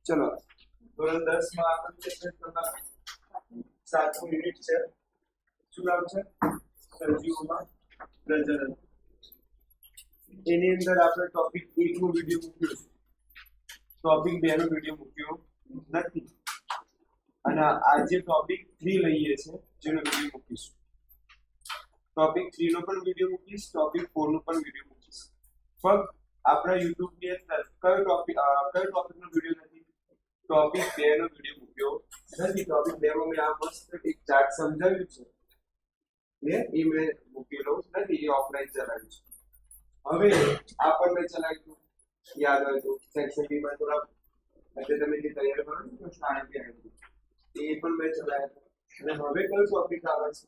ચલો ધોરણ 10 માં આપણે ચેપ્ટર નંબર 7 યુનિટ છે. શું નામ છે? સજીવોમાં પ્રજનન. એની અંદર આપણે ટોપિક 1 નો વિડિયો મૂક્યો છે. ટોપિક 2 નો વિડિયો મૂક્યો નથી. અને આજે ટોપિક 3 લઈએ છે જેનો વિડિયો મૂકીશું. ટોપિક 3 નો પણ વિડિયો મૂકીશ, ટોપિક 4 નો પણ વિડિયો મૂકીશ. ફક્ત આપણા YouTube ની અંદર કયો ટોપિક નો વિડિયો નથી? ટોપિક 2 નો વિડિયો મૂક્યો નથી. ટોપિક 2 માં મેં આ મસ્ત એક ચાર્ટ સમજાવ્યું છે એ મેં મૂકેલો નથી, એ ઓફલાઈન ચલાવ્યું છે. હવે આપણને ચલાવ્યું યાદ હોય તો સેક્શન બી માં થોડા એટલે તમે જે તૈયાર કરો છો તો સ્ટાર્ટ કર્યું એ પણ મેં ચલાવ્યા. અને હવે કયો ટોપિક આવે છે?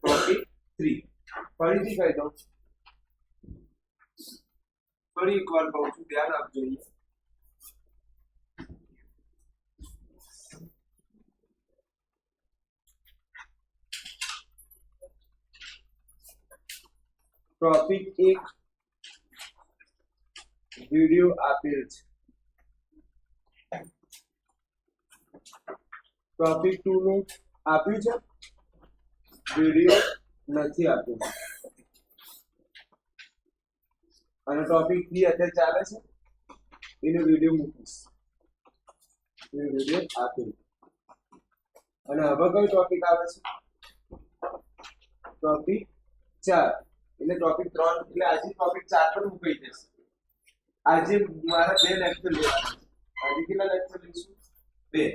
ટોપિક 3. ફરીથી કહી દઉં, ફરી એકવાર કહું છું, ધ્યાન આપજો. ટોપિક 1 વિડિયો આપેલ છે. ટોપિક 2 નું આપ્યું છે, વિડિયો નથી આપ્યું. અને ટોપિક 3 અત્યારે ચાલે છે, એનો વિડિયો મૂકીશ, એનો વિડિયો આપેલ. અને હવે કયો ટોપિક આવે છે? ટોપિક 4. એટલે ટોપિક 3 એટલે આજે ટોપિક 4 પર મૂકાઈ જશે. આજે મારા 2 લેક્ચર લેવાના છે. આજે કેટલા લેક્ચર લઈશું? 2.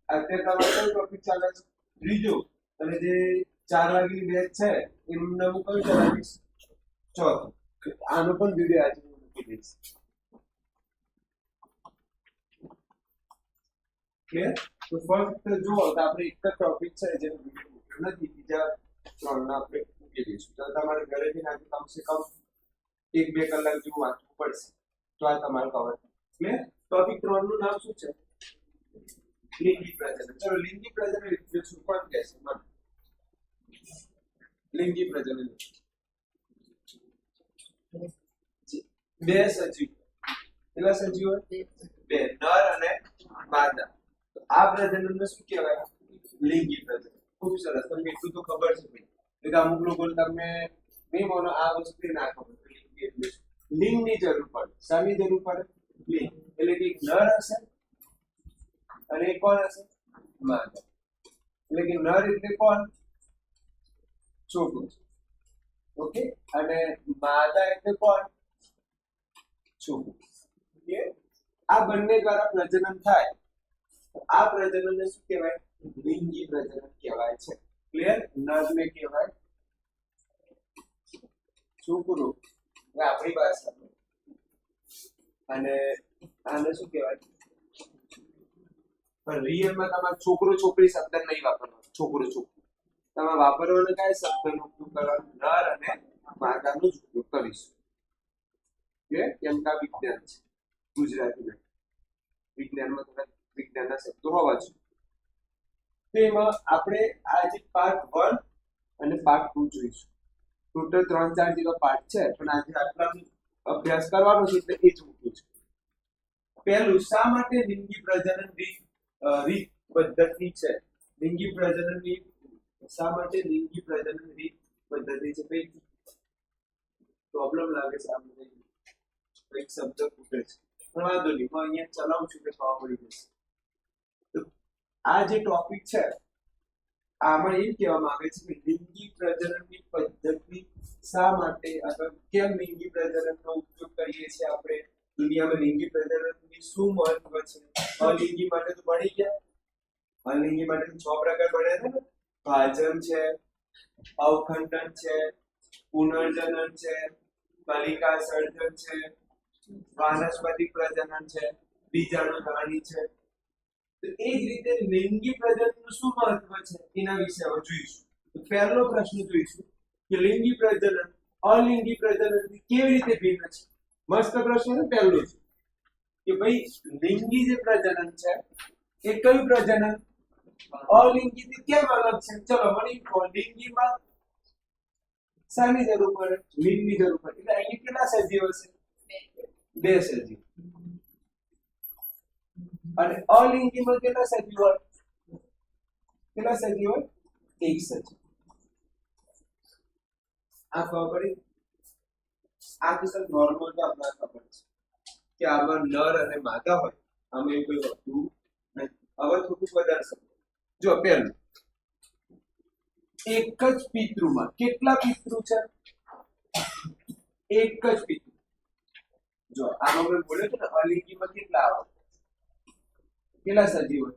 અત્યારે તમારો કયો ટોપિક ચાલે છે? ત્રીજો. અને જે 4 વાગ્યાની બેચ છે એનું હું કયું ચલાવીશ? ચોથો. આનો પણ વિડિયો આજે હું મૂકી દઈશ. ક્લિયર? તો ફક્ત જો આપણે એક જ ટોપિક છે જેનો વિડિયો મૂક્યો નથી, બીજા 3 ના આપણે મૂકી દઈશું. તો તમારે ઘરેથી આજે કમસે કમ 1-2 કલાક જેવું વાંચવું પડશે તો આ તમારે કવર થાય. ક્લિયર? ટોપિક 3 નું નામ શું છે? લિંગી પ્રજનન. ચલો લિંગી પ્રજનન એટલે શું કોણ કહેશે મને? લિંગી પ્રજનન બે સજીવ, કેટલા સજીવ? 2, નર અને માદા. તો આ પ્રજનનને શું કહેવાય? લિંગી પ્રજનન. ખૂબ સરસ. તમને એટલું તો ખબર છે ભાઈ, એટલે અમુક લોકો તમને નહીં માનો આ વસ્તુ ના ખબર. લિંગી એટલે લિંગની જરૂર પડે. શાની જરૂર પડે? લિંગ. એટલે કે એક નર હશે અને એક કોણ હશે? માદા. એટલે કે નર એટલે કોણ? છોકરો. ઓકે. અને માદા એટલે કોણ? છોકરો. આ બંને દ્વારા પ્રજનન થાય. આ પ્રજનનને શું કહેવાય? લિંગી પ્રજનન કહેવાય છે. ક્લિયર? નરને કહેવાય છોકરો, એટલે આપણી ભાષામાં. અને આને શું કહેવાય? પણ રિયલમાં તમારે છોકરો છોકરી શબ્દ નહીં વાપરવાનો. છોકરો છોકરી તમે વાપરવાનો કઈ શબ્દનો ઉપયોગ કરવાનો? નર અને માદાનો જ ઉપયોગ કરીશું. કેમ કે આ વિજ્ઞાન છે, ગુજરાતીમાં વિજ્ઞાનમાં થોડા વિજ્ઞાનના શબ્દો હોવા જોઈએ. તો એમાં આપણે આજે પાર્ટ 1 અને પાર્ટ 2 જોઈશું. ટોટલ 3-4 જેવા પાર્ટ છે, પણ આજે આટલા અભ્યાસ કરવાનો છે એટલે એ જ મૂક્યું છે. પહેલું, શા માટે લિંગી પ્રજનન રીત પદ્ધતિ છે? લિંગી પ્રજનનની શા માટે લિંગી પ્રજનન રીત પદ્ધતિ છે? કઈ પ્રોબ્લેમ લાગે છે? આપણે એક શબ્દ ખૂટે છે, પણ વાંધો નહીં, હું અહીંયા ચલાવું છું એટલે ખબર પડી જશે. તો આ જે ટોપિક છે આમાં એમ કહેવામાં આવે છે કે લિંગી પ્રજનનની પદ્ધતિ શા માટે અથવા કેમ લિંગી પ્રજનનનો ઉપયોગ કરીએ છીએ આપણે દુનિયામાં? લિંગી પ્રજનનની શું મહત્વ છે? અલિંગી માટે તો ભણી ગયા. અલિંગી માટે 6 પ્રકાર ભણ્યા છે ને. ભાજન છે, અવખંડન છે, પુનર્જનન છે, કલિકા સર્જન છે, વાનસ્પતિક પ્રજનન છે, બીજાણુધારી છે. તો એ જ રીતે લિંગી પ્રજનનનું શું મહત્વ છે એના વિશે હવે જોઈશું. તો પહેલો પ્રશ્ન જોઈશું કે લિંગી પ્રજનન અલિંગી પ્રજનનથી કેવી રીતે ભિન્ન છે? મસ્ત પ્રશ્ન છે પહેલો જ કે ભાઈ લિંગી જે પ્રજનન છે એ કયું પ્રજનન? અલિંગીથી કેમ અલગ છે? ચલો મને કહો, લિંગીમાં શાની જરૂર પડે? લિંગની જરૂર પડે. એટલે અહીંયા કેટલા સજીવ હશે? 2 સજીવ. અને અલિંગીમાં કેટલા સજીવ હોય? કેટલા સજીવ હોય? એક સજીવ. આ ખબર પડી? આ તો સર નોર્મલ તો આપણે ખબર છે કે આમાં નર અને માદા હોય, આમાં એવું કોઈ હોતું નથી. હવે થોડું વધારે સમજો. જો પહેલું, એક જ પિતૃમાં કેટલા પિતૃ છે? એક જ પિતૃ. જો આમાં મેં બોલ્યો છે ને અલિંગીમાં કેટલા આવે? કેટલા સજીવ હોય?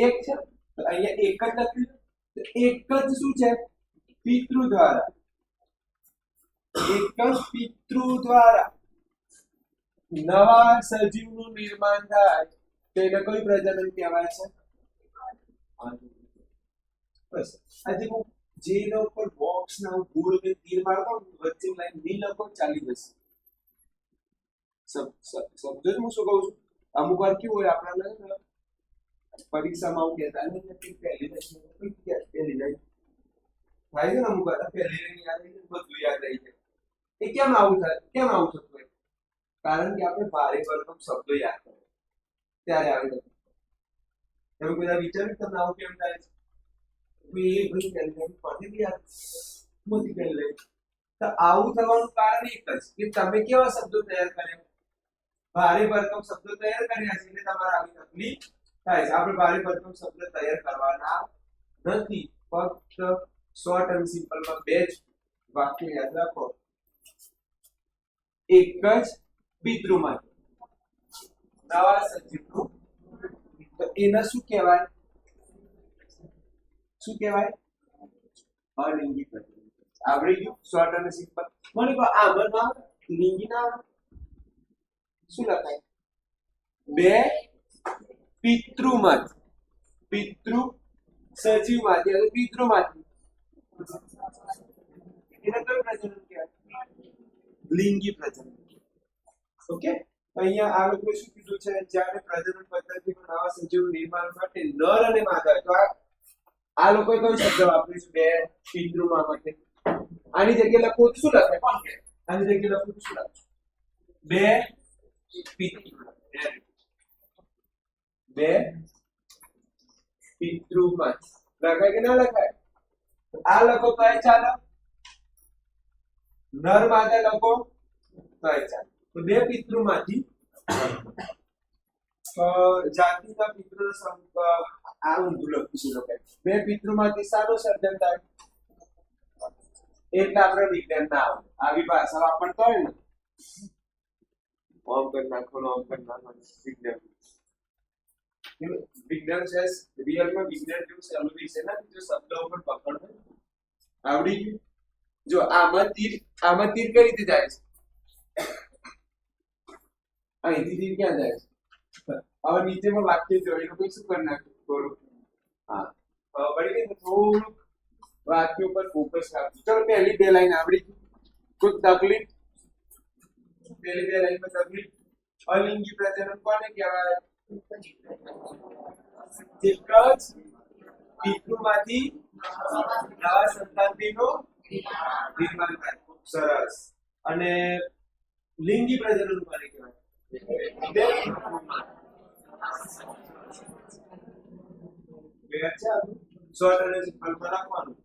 એક છે. તો અહીંયા એક જ લખ્યું છે. એક જ શું છે? પિતૃ દ્વારા. એક જ પિતૃ દ્વારા નવા સજીવનું નિર્માણ થાય તેને કઈ પ્રજનન કહેવાય છે? બસ આજે હું જે ઉપર બોક્સ ના ગોળ કે તીર મારતો વચ્ચે લાઈન ની લખો ચાલી જશે. સમજો હું શું કહું છું? અમુક વાર કેવું હોય આપણા પરીક્ષામાં આવું કહેતા નથી પહેલી લાઈન થાય છે ને અમુક વાર પહેલી લાઈન યાદ રહી બધું યાદ રહી જાય. એ કેમ આવું થાય? કેમ આવું થતું હોય? કારણ કે આપણે ભારે ભરકમ શબ્દો યાદ કરે ત્યારે આવી જાય. તમે બધા વિચાર્યું તમને આવું કેમ થાય છે? આવું થવાનું કારણ એક જ કે તમે કેવા શબ્દો તૈયાર કર્યા? ભારે ભરકમ શબ્દો તૈયાર કર્યા છે એટલે તમારે આવી તકલીફ થાય છે. આપણે ભારે ભરકમ શબ્દ તૈયાર કરવાના નથી. ફક્ત શોર્ટ એન્ડ સિમ્પલ માં બે જ વાક્ય યાદ રાખો. એક જ પિતૃમાં નવા સજીવનું, તો એને શું કહેવાય? શું કહેવાય? અલિંગી પ્રજનન. આવડી ગયું? શોર્ટ અને સિમ્પલ. મને કહો આમાં ના લિંગી ના શું લખાય? બે પિતૃમાંથી, પિતૃ સજીવમાંથી અને પિતૃમાંથી એને કયું પ્રજનન કહેવાય? લિંગી પ્રજનન. ઓકે, અહીંયા આ લોકો શું કીધું છે? જ્યારે પ્રજનન પદ્ધતિમાં નવા સજીવનું નિર્માણ માટે નર અને માદા, તો આ લોકોએ કયો શબ્દ વાપર્યો છે? બે પિતૃમાં માટે. આની જગ્યાએ લખો તો શું લખાય? કોણ કહે? આની જગ્યાએ લખો તો શું લખો? બે પિતૃ. બે પિતૃમાં લખાય કે ના લખાય? આ લખો તો ચાલે. નર માદા લખો તો ચાલે. તો બે પિતૃમાંથી જાતિના પિતૃનો આ ઊંધું લખું છું લોકો. બે પિતૃમાંથી સારું સર્જન થાય એટલે આપણે વિજ્ઞાન ના આવે. આવી ભાષા વાપરતા હોય ને ઓમ કરી નાખો ઓમ કરી નાખો વિજ્ઞાન. વિજ્ઞાન છે રિયલમાં વિજ્ઞાન જેવું સહેલું વિષય ના જો શબ્દ ઉપર પકડ હોય. આવડી ગયું? જો આમાં તીર કઈ રીતે જાય છે? અહીંથી તીર ક્યાં જાય છે? હવે નીચેમાં વાક્ય જોઈ લો શું કરી નાખ્યું થોડું. હા પડી ગઈ. થોડું વાક્ય ઉપર ફોકસ રાખજો. ચલો પહેલી બે લાઈન આવડી ગઈ. કોઈ તકલીફ? પહેલી બે લાઈનમાં તકલીફ. અલિંગી પ્રજનન કોને કહેવાય? એક જ પિતૃમાંથી નવા સંતાનનું નિર્માણ થાય. સરસ. અને લિંગી પ્રજનન કોને કહેવાય? બે શોર્ટ અને સિમ્પલ માં રાખવાનું.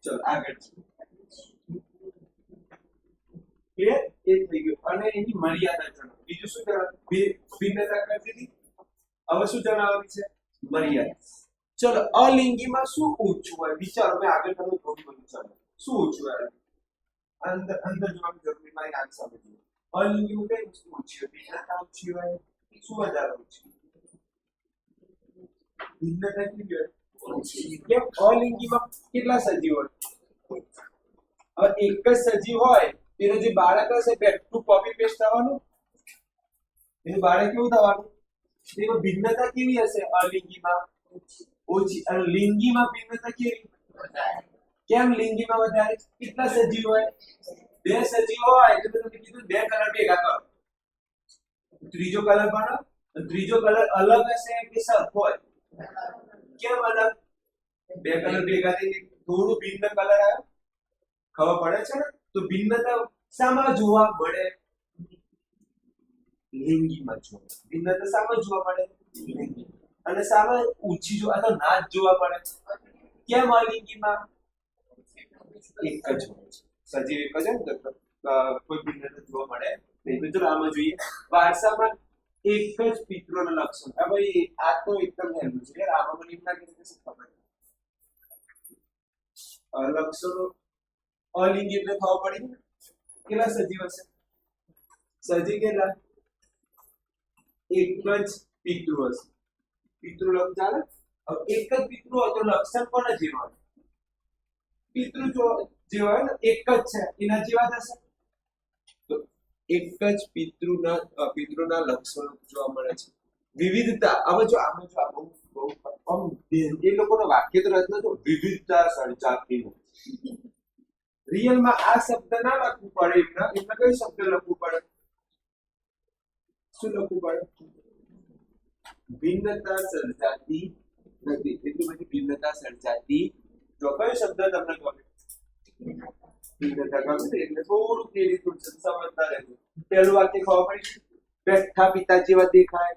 ચલો આગળ. ક્લિયર? એ થઈ ગયું. અને એની મર્યાદા જણાવો. બીજું શું જણાવ? ભિન્નતા કરી દીધી. હવે શું જણાવવાની છે? મર્યાદા. ચલો અલિંગીમાં શું ઓછું હોય? વિચારો. મેં આગળ તમને થોડું બધું ચાલો શું ઓછું હોય? અંદર જોવાની જરૂર નહીં. મારી આંખ સામે જુઓ. અલિંગીમાં કઈ વસ્તુ ઓછી હોય? ભિન્નતા ઓછી હોય. શું વધારે ઓછી? ભિન્નતા કેવી હોય? કેમ? અલિંગીમાં કેટલા સજીવ હોય? હવે એક જ સજીવ હોય તેનો જે બાળક હશે બેક ટુ કોપી પેસ્ટ થવાનું. એનું બાળક કેવું થવાનું? તેમાં ભિન્નતા કેવી હશે? અલિંગીમાં ઓછી અને લિંગીમાં ભિન્નતા કેવી? કેમ લિંગીમાં વધારે? કેટલા સજીવ હોય? બે સજીવ હોય એટલે તમે કીધું બે કલર ભેગા કરો. ત્રીજો કલર પાડો. ત્રીજો કલર અલગ હશે કે સરખો હોય? કેમ અલગ? બે કલર ભેગા થઈને થોડું ભિન્ન કલર આવ્યો. ખબર પડે છે ને? તો ભિન્નતા શામાં જોવા મળે? લિંગીમાં જોવા મળે. ભિન્નતા શામાં જોવા મળે? લિંગી. અને શામાં ઊંચી જોવા તો ના જ જોવા મળે? કેમ અલિંગીમાં? એક જ હોય છે સજીવ, એક જ હોય ને તો કોઈ ભિન્નતા જોવા મળે નહીં. તો આમાં જોઈએ વારસામાં એક જ પિતૃનું લક્ષણ. હવે ભાઈ આ તો એકદમ હેલું છે યાર, આમાં મને એમ લાગે છે શું ખબર લક્ષણો અલિંગી એટલે ખબર પડી ને કેટલા સજીવ હશે? સજીવ કેટલા? એક જ પિતૃ હશે. પિતૃ લક્ષણ ચાલે. એક જ પિતૃ હોય તો લક્ષણ કોના જેવા હોય? પિતૃ જેવા હોય ને, એક જ છે એના જેવા થશે. તો એક જ પિતૃના લક્ષણો જોવા મળે છે. વિવિધતા. હવે જો આમાં જો આ બહુ એ લોકોનો વાક્ય તો રચના તો વિવિધતા સર્જાતીનું. રિયલમાં આ શબ્દ ના લખવું પડે, એમાં કઈ શબ્દ લખવું પડે? શું લખવું પડે? ભિન્નતા સર્જાતી નથી. એટલી બધી ભિન્નતા સર્જાતી. જો કયો શબ્દ તમને ગમે? ભિન્નતા ગમે એટલે થોડું કેરી સમજતા રહેજો. પહેલું વાક્ય ખબર પડી? બેઠા પિતા જેવા દેખાય.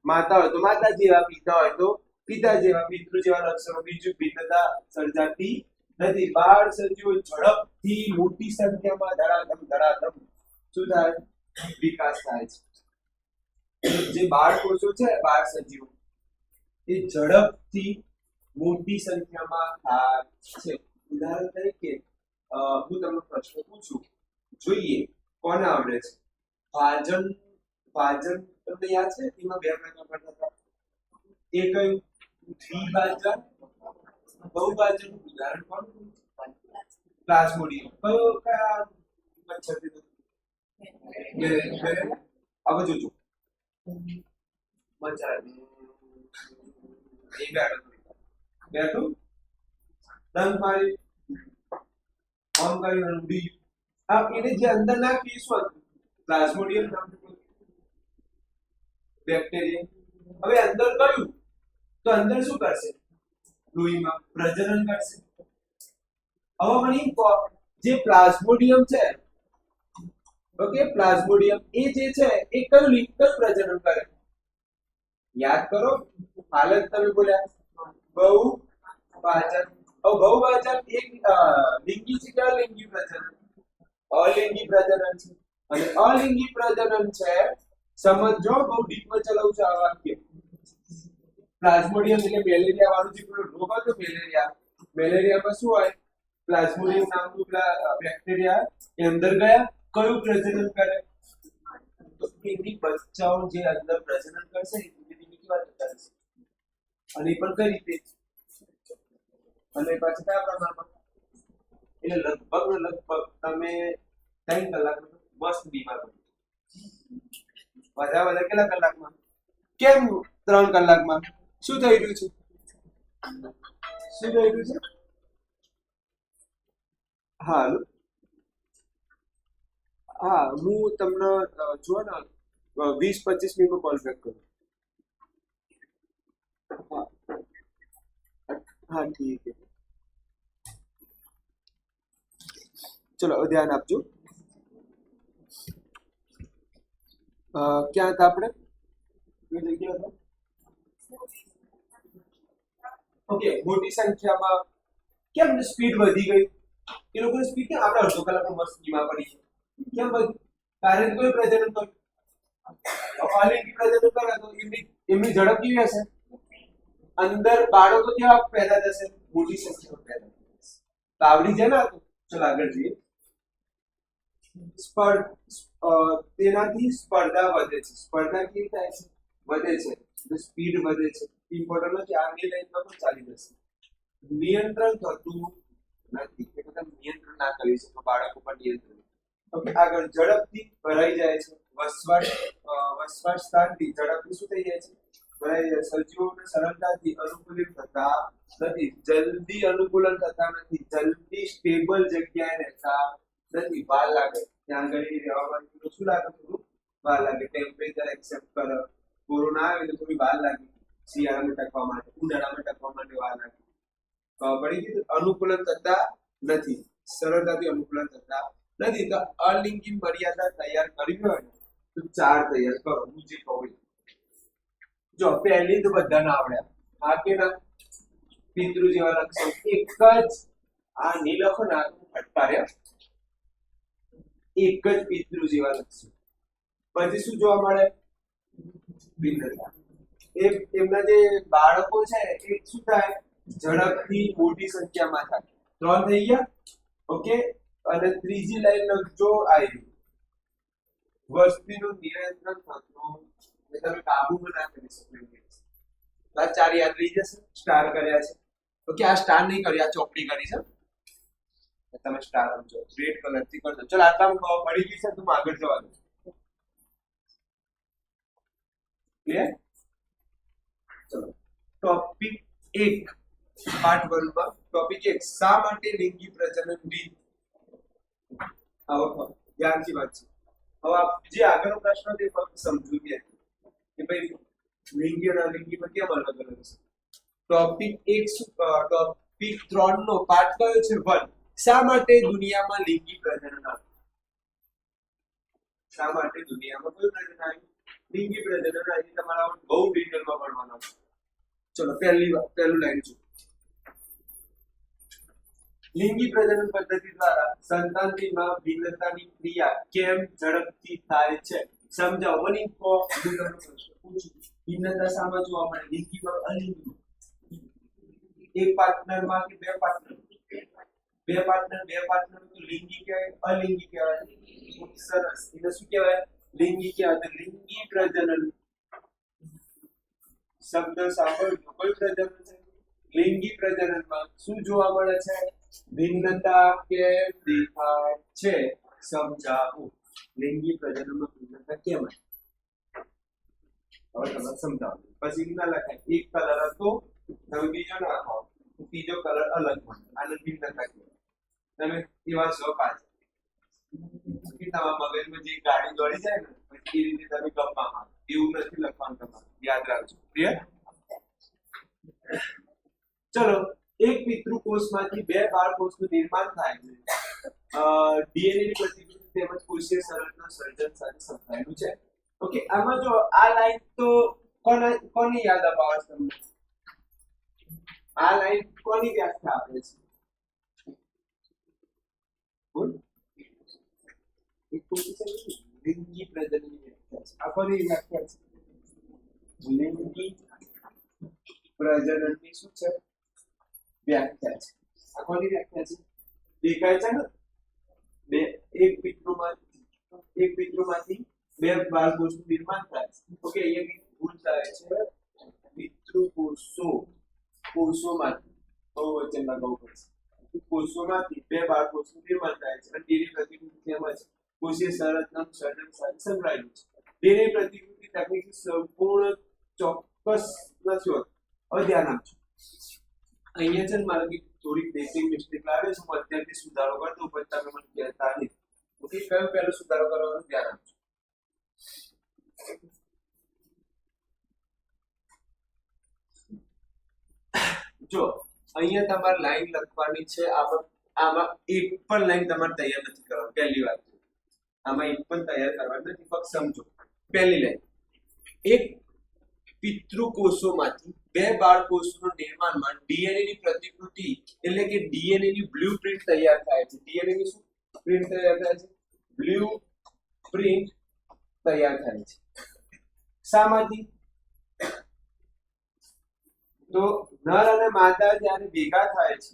માતા હોય તો માતા જેવા, પિતા હોય તો પિતા જેવા, પિતૃ જેવા લક્ષણો. બીજું ભિન્નતા સર્જાતી નથી. બાળ સજીવો ઝડપથી મોટી સંખ્યામાં ધડાધમ શું થાય? વિકાસ થાય છે. જે બાળ કોષો છે, બાળ સજીવો એ ઝડપથી મોટી સંખ્યામાં થાય છે. ઉદાહરણ તરીકે હું તમને પ્રશ્ન પૂછું, જોઈએ કોને આવડે છે? ભાજન તમને યાદ છે? એમાં બે પ્રકાર પડતા હતા. એ કયું? દ્વિભાજન, બહુભાજન. ઉદાહરણ કોણ? પ્લાઝ્મોડિયમ. કયો કયા મચ્છર કીધું? હવે જોજો મચ્છર એ બેઠું દંત મારી ઓન કરી ઉડી. આ એને જે અંદર નાખી શું હતું? પ્લાઝ્મોડિયમ નામનું બેક્ટેરિયા. હવે અંદર કયું? તો અંદર શું કરશે? લોહીમાં પ્રજનન કરશે. હવે મને જે પ્લાઝ્મોડિયમ છે, ઓકે, પ્લાઝ્મોડિયમ એ જે છે એ કયું લિંકલ પ્રજનન કરે? યાદ કરો, હાલત તમે બોલ્યા બહુભાજન. બહુભાજન એક લિંગી છે કે અલિંગી પ્રજનન? અલિંગી પ્રજનન છે. અને અલિંગી પ્રજનન છે, સમજો બહુ ડીપમાં ચલાવું છું આ વાક્ય. પ્લાઝ્મોડિયમ એટલે મેલેરિયા વાળું જે રોગ હતો મેલેરિયામાં શું હોય? પ્લાઝ્મોડિયમ નામનું બેક્ટેરિયા એ અંદર ગયા, કયું પ્રજનન કરે? તો એની બચ્ચાઓ જે અંદર પ્રજનન કરશે એની વાત કરશે. અને એ પણ કઈ રીતે? અને પછી કયા પ્રમાણમાં? એટલે લગભગ તમે 3 કલાકમાં મસ્ત બીમાર પડી. વધારે કેટલા કલાકમાં? કેમ 3 કલાકમાં? શું થઈ રહ્યું છે? શું થઈ રહ્યું છે? હા હું તમને જો ને 20-25 મિનિટમાં કોલ બેક કરું. હા ઠીક છે, ચલો ધ્યાન આપજો. ક્યાં હતા આપણે? ઓકે, મોટી સંખ્યામાં કેમ સ્પીડ વધી ગઈ? એ લોકોની સ્પીડ કેમ આપણે અડધો કલાકમાં મસ્ત ધીમા પડી છે? કેમ વધી? કારણ કે કોઈ પ્રજનન કર્યું. અલિંગી પ્રજનન કરે તો એમની ઝડપ કેવી હશે? અંદર બાળકો કેવા પેદા થશે? મોટી સંખ્યામાં પેદા થશે. તો આવડી જાય ને આ તો. ચલો આગળ જોઈએ. તેનાથી સ્પર્ધા વધે છે. સ્પર્ધા કેવી થાય છે? વધે છે. તો સ્પીડ વધે છે. ઇમ્પોર્ટન્ટ છે. આગની લાઈનમાં પણ ચાલી જશે. નિયંત્રણ થતું નથી. એટલે તમે નિયંત્રણ ના કરી શકો બાળકો પર નિયંત્રણ. ઓકે, આગળ ઝડપથી ભરાઈ જાય છે. વસવાટ સ્થાનથી ઝડપથી શું થઈ જાય છે? ભરાઈ જાય. સજીવોને સરળતાથી અનુકૂલિત થતા નથી. જલ્દી અનુકૂલન થતા નથી. જલ્દી સ્ટેબલ જગ્યાએ રહેતા નથી. વાર લાગે ત્યાં આગળ રહેવા માટે. શું લાગે? થોડું વાર લાગે. ટેમ્પરેચર એક્સેપ્ટ કરે. કોરોના આવે તો થોડી વાર લાગે. શિયાળામાં ટકવા માટે, ઉનાળામાં ટકવા માટે વાર લાગે. પડી ગયું. અનુકૂલન થતા નથી. સરળતાથી અનુકૂલન થતા નથી. તો અલિંગી મર્યાદા તૈયાર કરવી હોય તો 4 તૈયાર કરો હું જે કહું એ. જો પહેલી તો બધાને આવડ્યા આ કેના પિતૃ જેવા લખશો એક જ આ ની લખો ને આ ફટકા રે એક જ પિતૃ જેવા લખશો પછી શું જોવા મળે ભિન્નતા એમના જે બાળકો છે એ શું થાય ઝડપથી મોટી સંખ્યામાં થાય 3 થઈ ગયા ઓકે અને ત્રીજી લાઈન લખજો આવી વસ્તીનું નિયંત્રણ થતું તમે કાબુમાં ના કરી શકો આ 4 યાદ રહી જશે સ્ટાર કર્યા છે ઓકે આ સ્ટાર નહીં કર્યા ચોપડી કરી છે તમે સ્ટાર સમજો રેડ કલર થી કરજો ચલો આટલામાં પડી ગઈ છે તો આગળ જવા દો ક્લિયર ચલો ટોપિક 1 પાર્ટ 1 માં ટોપિક 1 શા માટે લિંગી પ્રજનન રીત આવો ધ્યાનથી વાંચો હવે આપ જે આગળનો પ્રશ્ન તે ફક્ત સમજવું કે ભાઈ લિંગી અને અલિંગીમાં કેમ અલગ અલગ છે ટોપિક 3 નો પાર્ટ કયો છે 1 શા માટે દુનિયામાં લિંગી પ્રજનન આવ્યું શા માટે દુનિયામાં કયું પ્રજનન આવ્યું લિંગી પ્રજનન આવ્યું તમારા બહુ ડિટેલમાં ભણવાનું છે ચલો પહેલું લાઈન જો લિંગી પ્રજનન પદ્ધતિ દ્વારા સંતાનોમાં ભિન્નતાની ક્રિયા કેમ ઝડપથી થાય છે સમજાવો મને કહો હું તમને પ્રશ્ન પૂછું ભિન્નતા શામાં જોવા મળે લિંગીમાં અલિંગીમાં એક પાર્ટનરમાં કે બે પાર્ટનર તો લિંગી કહેવાય અલિંગી કહેવાય સરસ એને શું કહેવાય લિંગી કહેવાય તો લિંગી પ્રજનન શબ્દ સાંભળજો કોઈ પ્રજનન છે લિંગી પ્રજનનમાં શું જોવા મળે છે ભિન્નતા કેમ દેખાય છે સમજાવો લિંગી પ્રજનનમાં ભિન્નતા કેમ હવે તમે સમજાવો પછી ના લખાય એક કલર હતો તમે બીજો નાખો ત્રીજો કલર અલગ મળે આને ભિન્નતા કહેવાય તમે એવા છો પાછા કે તમારા મગજમાં જે ગાડી દોડી જાય ને પછી એ રીતે તમે ગપ્પા મારો એવું નથી લખવાનું તમારે યાદ રાખજો ક્લિયર ચલો એક પિતૃકોષમાંથી બે બાળકોષનું નિર્માણ થાય છે ડીએનએ ની પ્રતિકૃતિ તેમજ કોષીય સંરચના સર્જન સાથે સંકળાયેલું છે ઓકે આમાં જો આ લાઈન તો કોની યાદ અપાવે છે તમને આ લાઈન કોની વ્યાખ્યા આપે છે લિંગી પ્રજનનની વ્યાખ્યા છે આ કોની વ્યાખ્યા છે લિંગી પ્રજનનની શું છે વ્યાખ્યા છે આ કોની વ્યાખ્યા છે દેખાય છે ને બે એક પિતૃમાંથી બે બાળકોષનું નિર્માણ થાય છે ઓકે અહીંયા ભૂલ થાય છે કોષોમાંથી બહુ વચન લગાવવું પડશે કોષોમાંથી બે બાળકોષનું નિર્માણ થાય છે અને તેની પ્રતિકૃતિ તેમજ કોષીય સંરચનાનું સર્જન સાથે સંકળાયેલું છે તેની પ્રતિકૃતિ તકનીકી સંપૂર્ણ ચોક્કસ નથી હોતી હવે ધ્યાન આપજો અહીંયા છે ને મારે થોડીક બેસિક મિસ્ટેક લાવે છે હું અત્યારથી સુધારો કરતો પછી તમે મને કહેતા નહીં ઓકે કયો પહેલો સુધારો કરવાનું ધ્યાન આપજો જો અહીંયા તમારે લાઈન લખવાની છે આમાં એક પણ લાઈન તમારે તૈયાર નથી કરવાની પહેલી વાત આમાં એક પણ તૈયાર કરવાની નથી ફક્ત સમજો પહેલી લાઈન એક પિતૃકોષોમાંથી બે બાળકોષોનું નિર્માણમાં ડીએનએ ની પ્રતિકૃતિ એટલે કે ડીએનએ ની બ્લુપ્રિન્ટ તૈયાર થાય છે ડીએનએ ની શું પ્રિન્ટ તૈયાર થાય છે બ્લુપ્રિન્ટ તૈયાર થાય છે શામાંથી તો નર અને માદા જ્યારે ભેગા થાય છે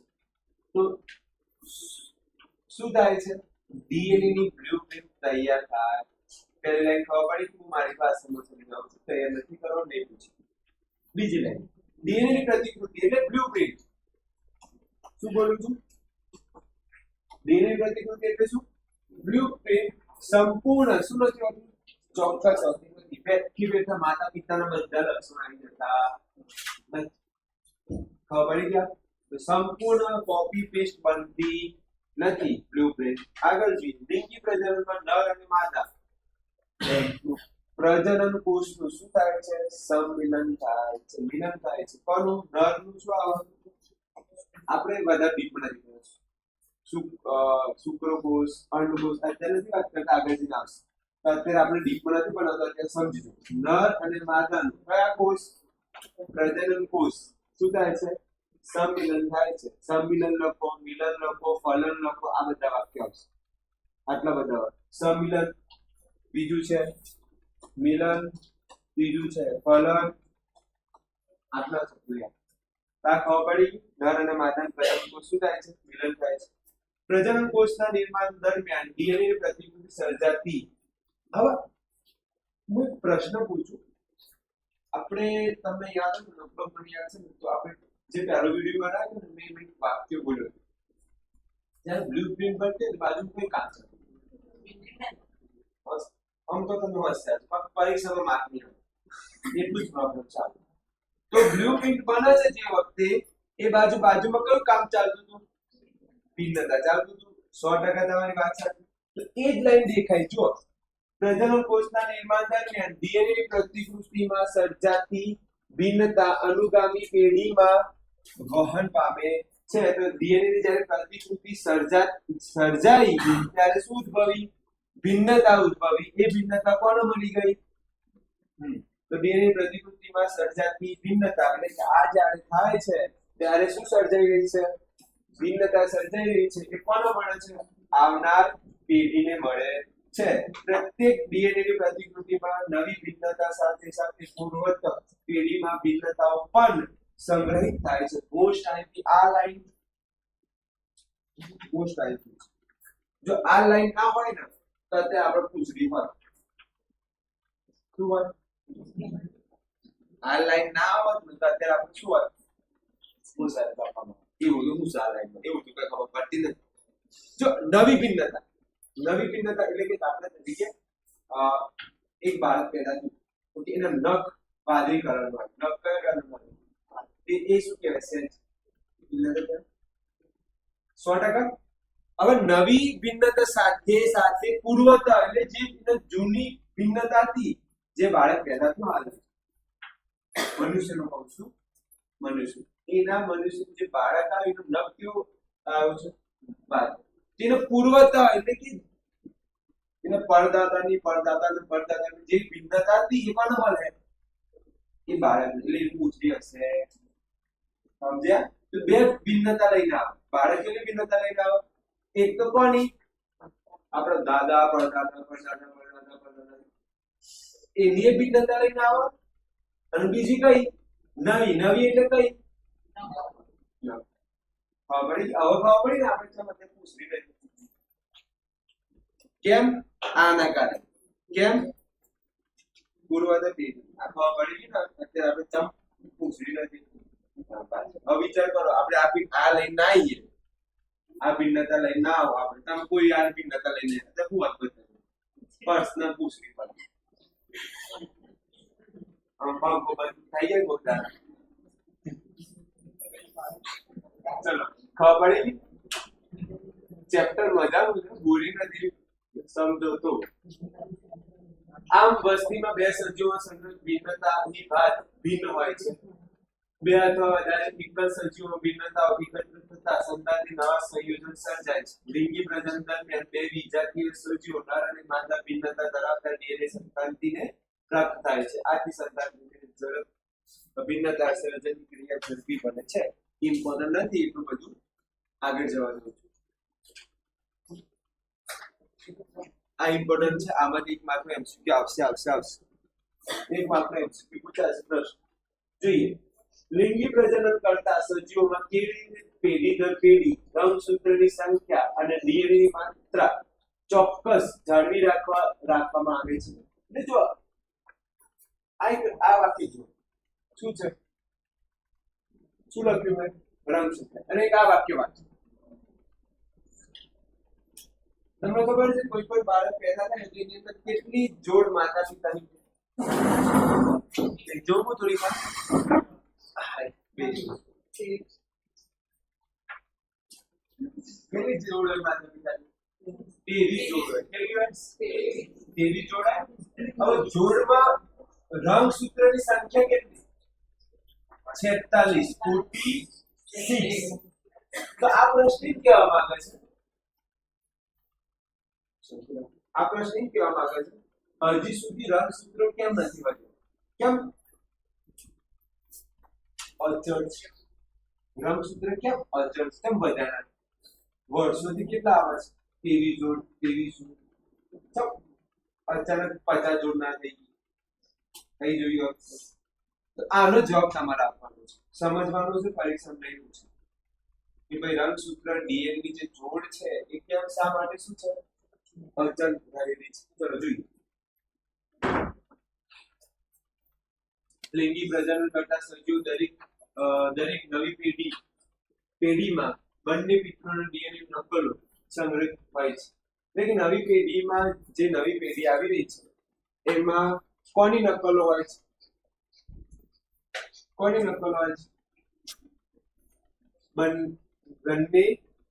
તો શું થાય છે ડીએનએ ની બ્લુપ્રિન્ટ તૈયાર થાય પહેલી લાઈન ખબર પડી હું મારી પાસે સમજાવું છું તૈયાર નથી કરો નહીં પૂછે બીજી લાઈન ડીએનએ ની પ્રતિકૃતિ એટલે બ્લુપ્રિન્ટ શું બોલું છું ડીએનએ ની પ્રતિકૃતિ એટલે શું બ્લુપ્રિન્ટ સંપૂર્ણ શું નથી હોતું ચોક્કસ હોતી નથી બેઠી બેઠા માતા પિતાના બધા લક્ષણો આવી જતા નથી ખબર પડી ગયા તો સંપૂર્ણ કોપી પેસ્ટ બનતી નથી બ્લુપ્રિન્ટ આગળ જોઈએ લિંગી પ્રજનનમાં નર અને માદા પ્રજનન કોષનું શું થાય છે સંમિલન થાય છે મિલન થાય છે કોનું નરનું શું આવવાનું આપણે બધા ડીપમાં નથી કરશું શુક્રકોષ અંડકોષ અત્યારે નથી વાત કરતા આગળ જઈને આવશે તો અત્યારે આપણે ડીપમાં નથી બનાવતા, અત્યારે સમજીજો. નર અને માદાનું કયા કોષ? પ્રજનન કોષ. શું થાય છે? સંમિલન થાય છે. સંમિલન લખો, મિલન લખો, ફલન લખો, આ બધા વાક્ય આવશે. આટલા બધા સંમિલન, બીજું છે મિલન, ત્રીજું છે ફલન, આટલા શબ્દો યાદ. ખબર પડી? નર અને માદાનું પ્રજનન કોષ શું થાય છે? મિલન થાય છે. પ્રજનન કોષના નિર્માણ દરમિયાન ડીએનએ ની પ્રતિકૃતિ સર્જાતી. હવે હું એક પ્રશ્ન પૂછું, આપણે તમને યાદ છે લગભગ મને યાદ છે ને, તો આપણે જે પહેલો વિડિયો બનાવ્યો ને મેં વાક્ય બોલ્યો ત્યારે બ્લુપ્રિન્ટ પર તે બાજુ કોઈ કામ છે આમ તો તમે હોશિયાર પણ પરીક્ષામાં માર્ક નહીં આવે એટલું જ પ્રોબ્લેમ ચાલે. તો બ્લુપ્રિન્ટ બને છે જે વખતે એ બાજુમાં કયું કામ ચાલતું હતું? ભિન્નતા ચાલતું હતું. 100% તમારી વાત સાચી. તો એ જ લાઈન દેખાય જો પ્રજનન કોષના નિર્માણ દરમિયાન ડીએનએ ની પ્રતિકૃતિમાં સર્જાતી ભિન્નતા અનુગામી પેઢીમાં વહન પામે છે. તો ડીએનએ ની જ્યારે પ્રતિકૃતિ સર્જાઈ ત્યારે શું ઉદ્ભવી? ભિન્નતા ઉદ્ભવી. એ ભિન્નતા કોને મળી ગઈ? તો ડીએનએ ની પ્રતિકૃતિમાં સર્જાતી ભિન્નતા એટલે કે આ જ્યારે થાય છે ત્યારે શું સર્જાઈ રહી છે? ભિન્નતા સર્જાઈ રહી છે. એ કોને મળે છે? આવનાર પેઢીને મળે છે. પ્રત્યેક ડીએનએ ની પ્રતિકૃતિમાં નવી ભિન્નતા સાથે સાથે પૂર્વત પેઢીમાં ભિન્નતાઓ પણ સંગ્રહિત થાય છે. મોસ્ટ આઈપી આ લાઈન મોસ્ટ આઈપી. જો આ લાઈન ના હોય ને તો અત્યારે આપણે પૂછડી હોત. શું હોત? આ લાઈન ના આવત ને તો અત્યારે આપણે શું હોત? મુસાદ બાપામાં. એવું તો મુસા લાઈન એવું તો કઈ ખબર પડતી નથી. જો નવી ભિન્નતા એટલે કે દાખલા તરીકે એક બાળક પેદા થયું, ઓકે, એના નખ વાદળી કલરનો હોય. નખ કયા કલરનો હોય? એ શું કહેવાય? સેન્સ ભિન્નતા 100%. હવે નવી ભિન્નતા સાથે પૂર્વતા એટલે જે જૂની ભિન્નતા હતી જે બાળક પેદા થયું હાલ મનુષ્યનો કહું છું, મનુષ્ય જે બાળક આવ્યું એનું નખ કેવું આવ્યું છે? વાદળી. તેનો પૂર્વતા એટલે કે એના પરદાતાની જે ભિન્નતા હતી એ પણ મળે એ બાળક એટલે પૂછડી હશે. સમજ્યા? તો બે ભિન્નતા લઈને આવો. બાળક કેટલી ભિન્નતા લઈને આવો? એક તો કોની? આપણા દાદા પરદાદા એની ભિન્નતા લઈને આવો. અને બીજી કઈ? નવી એટલે કઈ? ખબર પડી? હવે ખબર પડી ને આપણે સમજે પૂછડી લઈ. કેમ? આના કારણે. કેમ? પૂર્વતા પેઢી. આ ખબર પડી ને અત્યારે આપણે ચમ પૂછડી નથી. હવે વિચાર કરો આપણે આ લઈને ના આવીએ, આ ભિન્નતા લઈને ના આવો આપણે, તમે કોઈ આ ભિન્નતા લઈને તો શું વાત બતાવે? પર્સનલ પૂછડી પર પંખો બંધ થઈ જાય બોલતા. ચલો ખબર પડી? ચેપ્ટર મજાનું છે, બોરી નથી. સમજો તો આમ વસ્તીમાં બે સજીવોમાં સંગ્રહિત ભિન્નતાની ભાત ભિન્ન હોય છે. બે અથવા વધારે એકલ સજીવોમાં ભિન્નતાઓ એકત્રિત થતા સંતાનથી નવા સંયોજન સર્જાય છે. લિંગી પ્રજનન દરમિયાન બે વિજાતીય સજીવો નર અને માદા ભિન્નતા ધરાવતા ડીએનએ સંતાનને પ્રાપ્ત થાય છે. આથી સંતાનની ભિન્નતા સર્જનની ક્રિયા ઝડપી બને છે. ઇમ્પોર્ટન્ટ નથી એટલું બધું, આગળ જવાનું છે. આ ઇમ્પોર્ટન્ટ છે. આમાંથી એક માત્ર એમસીક્યુ આવશે. એક માત્ર એમસીક્યુ પૂછાશે પ્રશ્ન. જોઈએ લિંગી પ્રજનન કરતા સજીવોમાં કેવી રીતે પેઢી દર પેઢી રંગસૂત્રની સંખ્યા અને ડીએનએ ની માત્રા ચોક્કસ જાળવી રાખવામાં આવે છે. એટલે જો આ વાક્ય જો શું છે? શું લખ્યું મેં? રંગસૂત્ર. અને એક આ વાક્ય વાંચો. તમને ખબર છે કોઈ બાળક પેદા થાય એની અંદર કેટલી જોડ માતા પિતાની જોવું થોડી વાર કેટલી જોડ હોય માતા પિતાની? 23 જોડ હોય. કેટલી હોય? 23 જોડ હોય. હવે જોડમાં રંગસૂત્રની સંખ્યા કેટલી? 46. 46. તો આ પ્રશ્ન કહેવા માંગે છે હજી સુધી રંગસૂત્રો કેમ નથી વધ્યા? કેમ અચળ છે? રંગસૂત્ર કેમ અચળ છે? કેમ વધ્યા નથી? વર્ષોથી કેટલા આવે છે? 23 જોડ 23 જોડ. અચાનક 50 જોડ ના થઈ જોયું. તો આનો જવાબ તમારે આપવાનો છે, સમજવાનું છે, પરીક્ષા નહીં છે કે ભાઈ રંગસૂત્ર ડીએન ની જે જોડ છે એ કેમ શા માટે શું છે? અચળ રહેલી છે. ચલો જોઈએ. લિંગી પ્રજનન કરતા સજીવો દરેક નવી પેઢીમાં બંને પિતૃના ડીએનએ નકલો સંગ્રહિત હોય છે. એટલે કે નવી પેઢીમાં જે નવી પેઢી આવી રહી છે એમાં કોની નકલો હોય છે? કોની નકલો હોય છે? બંને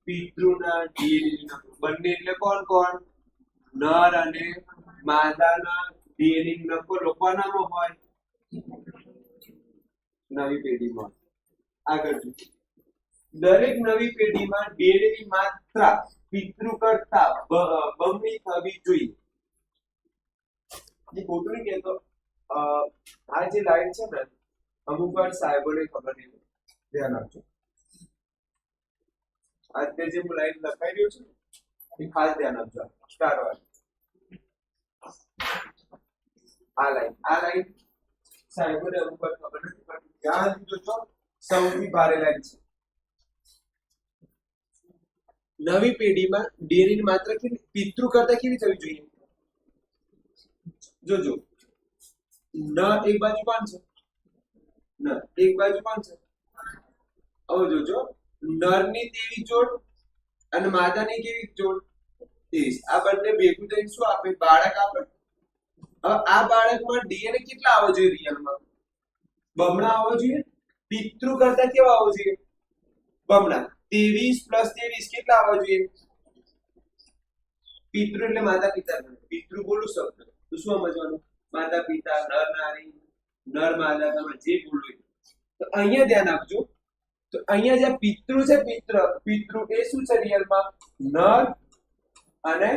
પિતૃના ડીએનએ ની નકલો. બંને એટલે કોણ કોણ? નર અને માદાના ડીએનએ ની નકલો કોનામાં હોય? નવી પેઢીમાં. આગળ દરેક નવી પેઢીમાં ડીએનએ ની માત્રા પિતૃ કરતા બમણી થવી જોઈએ. જે ખોટું નહીં કહેતો. આ જે લાઈન છે ને અમુક વાર સાહેબોને ખબર નહીં, ધ્યાન આપજો. અત્યારે જે હું લાઈન લખાઈ રહ્યો છું એ ખાસ ધ્યાન આપજો. સ્ટાર વાળી આ લાઈન સાહેબોને અમુક વાર ખબર નથી પડતી. ધ્યાન જોજો, સૌથી ભારે લાઈન છે. નવી પેઢીમાં ડીએનએ ની માત્રા કેવી પિતૃ કરતા કેવી થવી જોઈએ? જોજો, ન એક બાજુ કોણ છે? ન એક બાજુ કોણ છે? હવે જોજો, નરની 23 જોડ અને માદાની કેવી જોડ? 23. આ બંને ભેગું થઈને શું આપે? બાળક આપે. હવે આ બાળકમાં ડીએનએ કેટલા આવવા જોઈએ? રિયલમાં બમણા આવવા જોઈએ. પિતૃ કરતા કેવા આવવા જોઈએ? બમણા. 23 + 23 કેટલા આવવા જોઈએ? પિતૃ એટલે માતા પિતા. પિતૃ બોલું શબ્દ તો શું સમજવાનું? માતા પિતા, નર નારી, નર માદા, તમે જે બોલો. તો અહીંયા ધ્યાન આપજો. તો અહીંયા જે પિતૃ છે, પિતૃ એ શું છે રિયલમાં? નર અને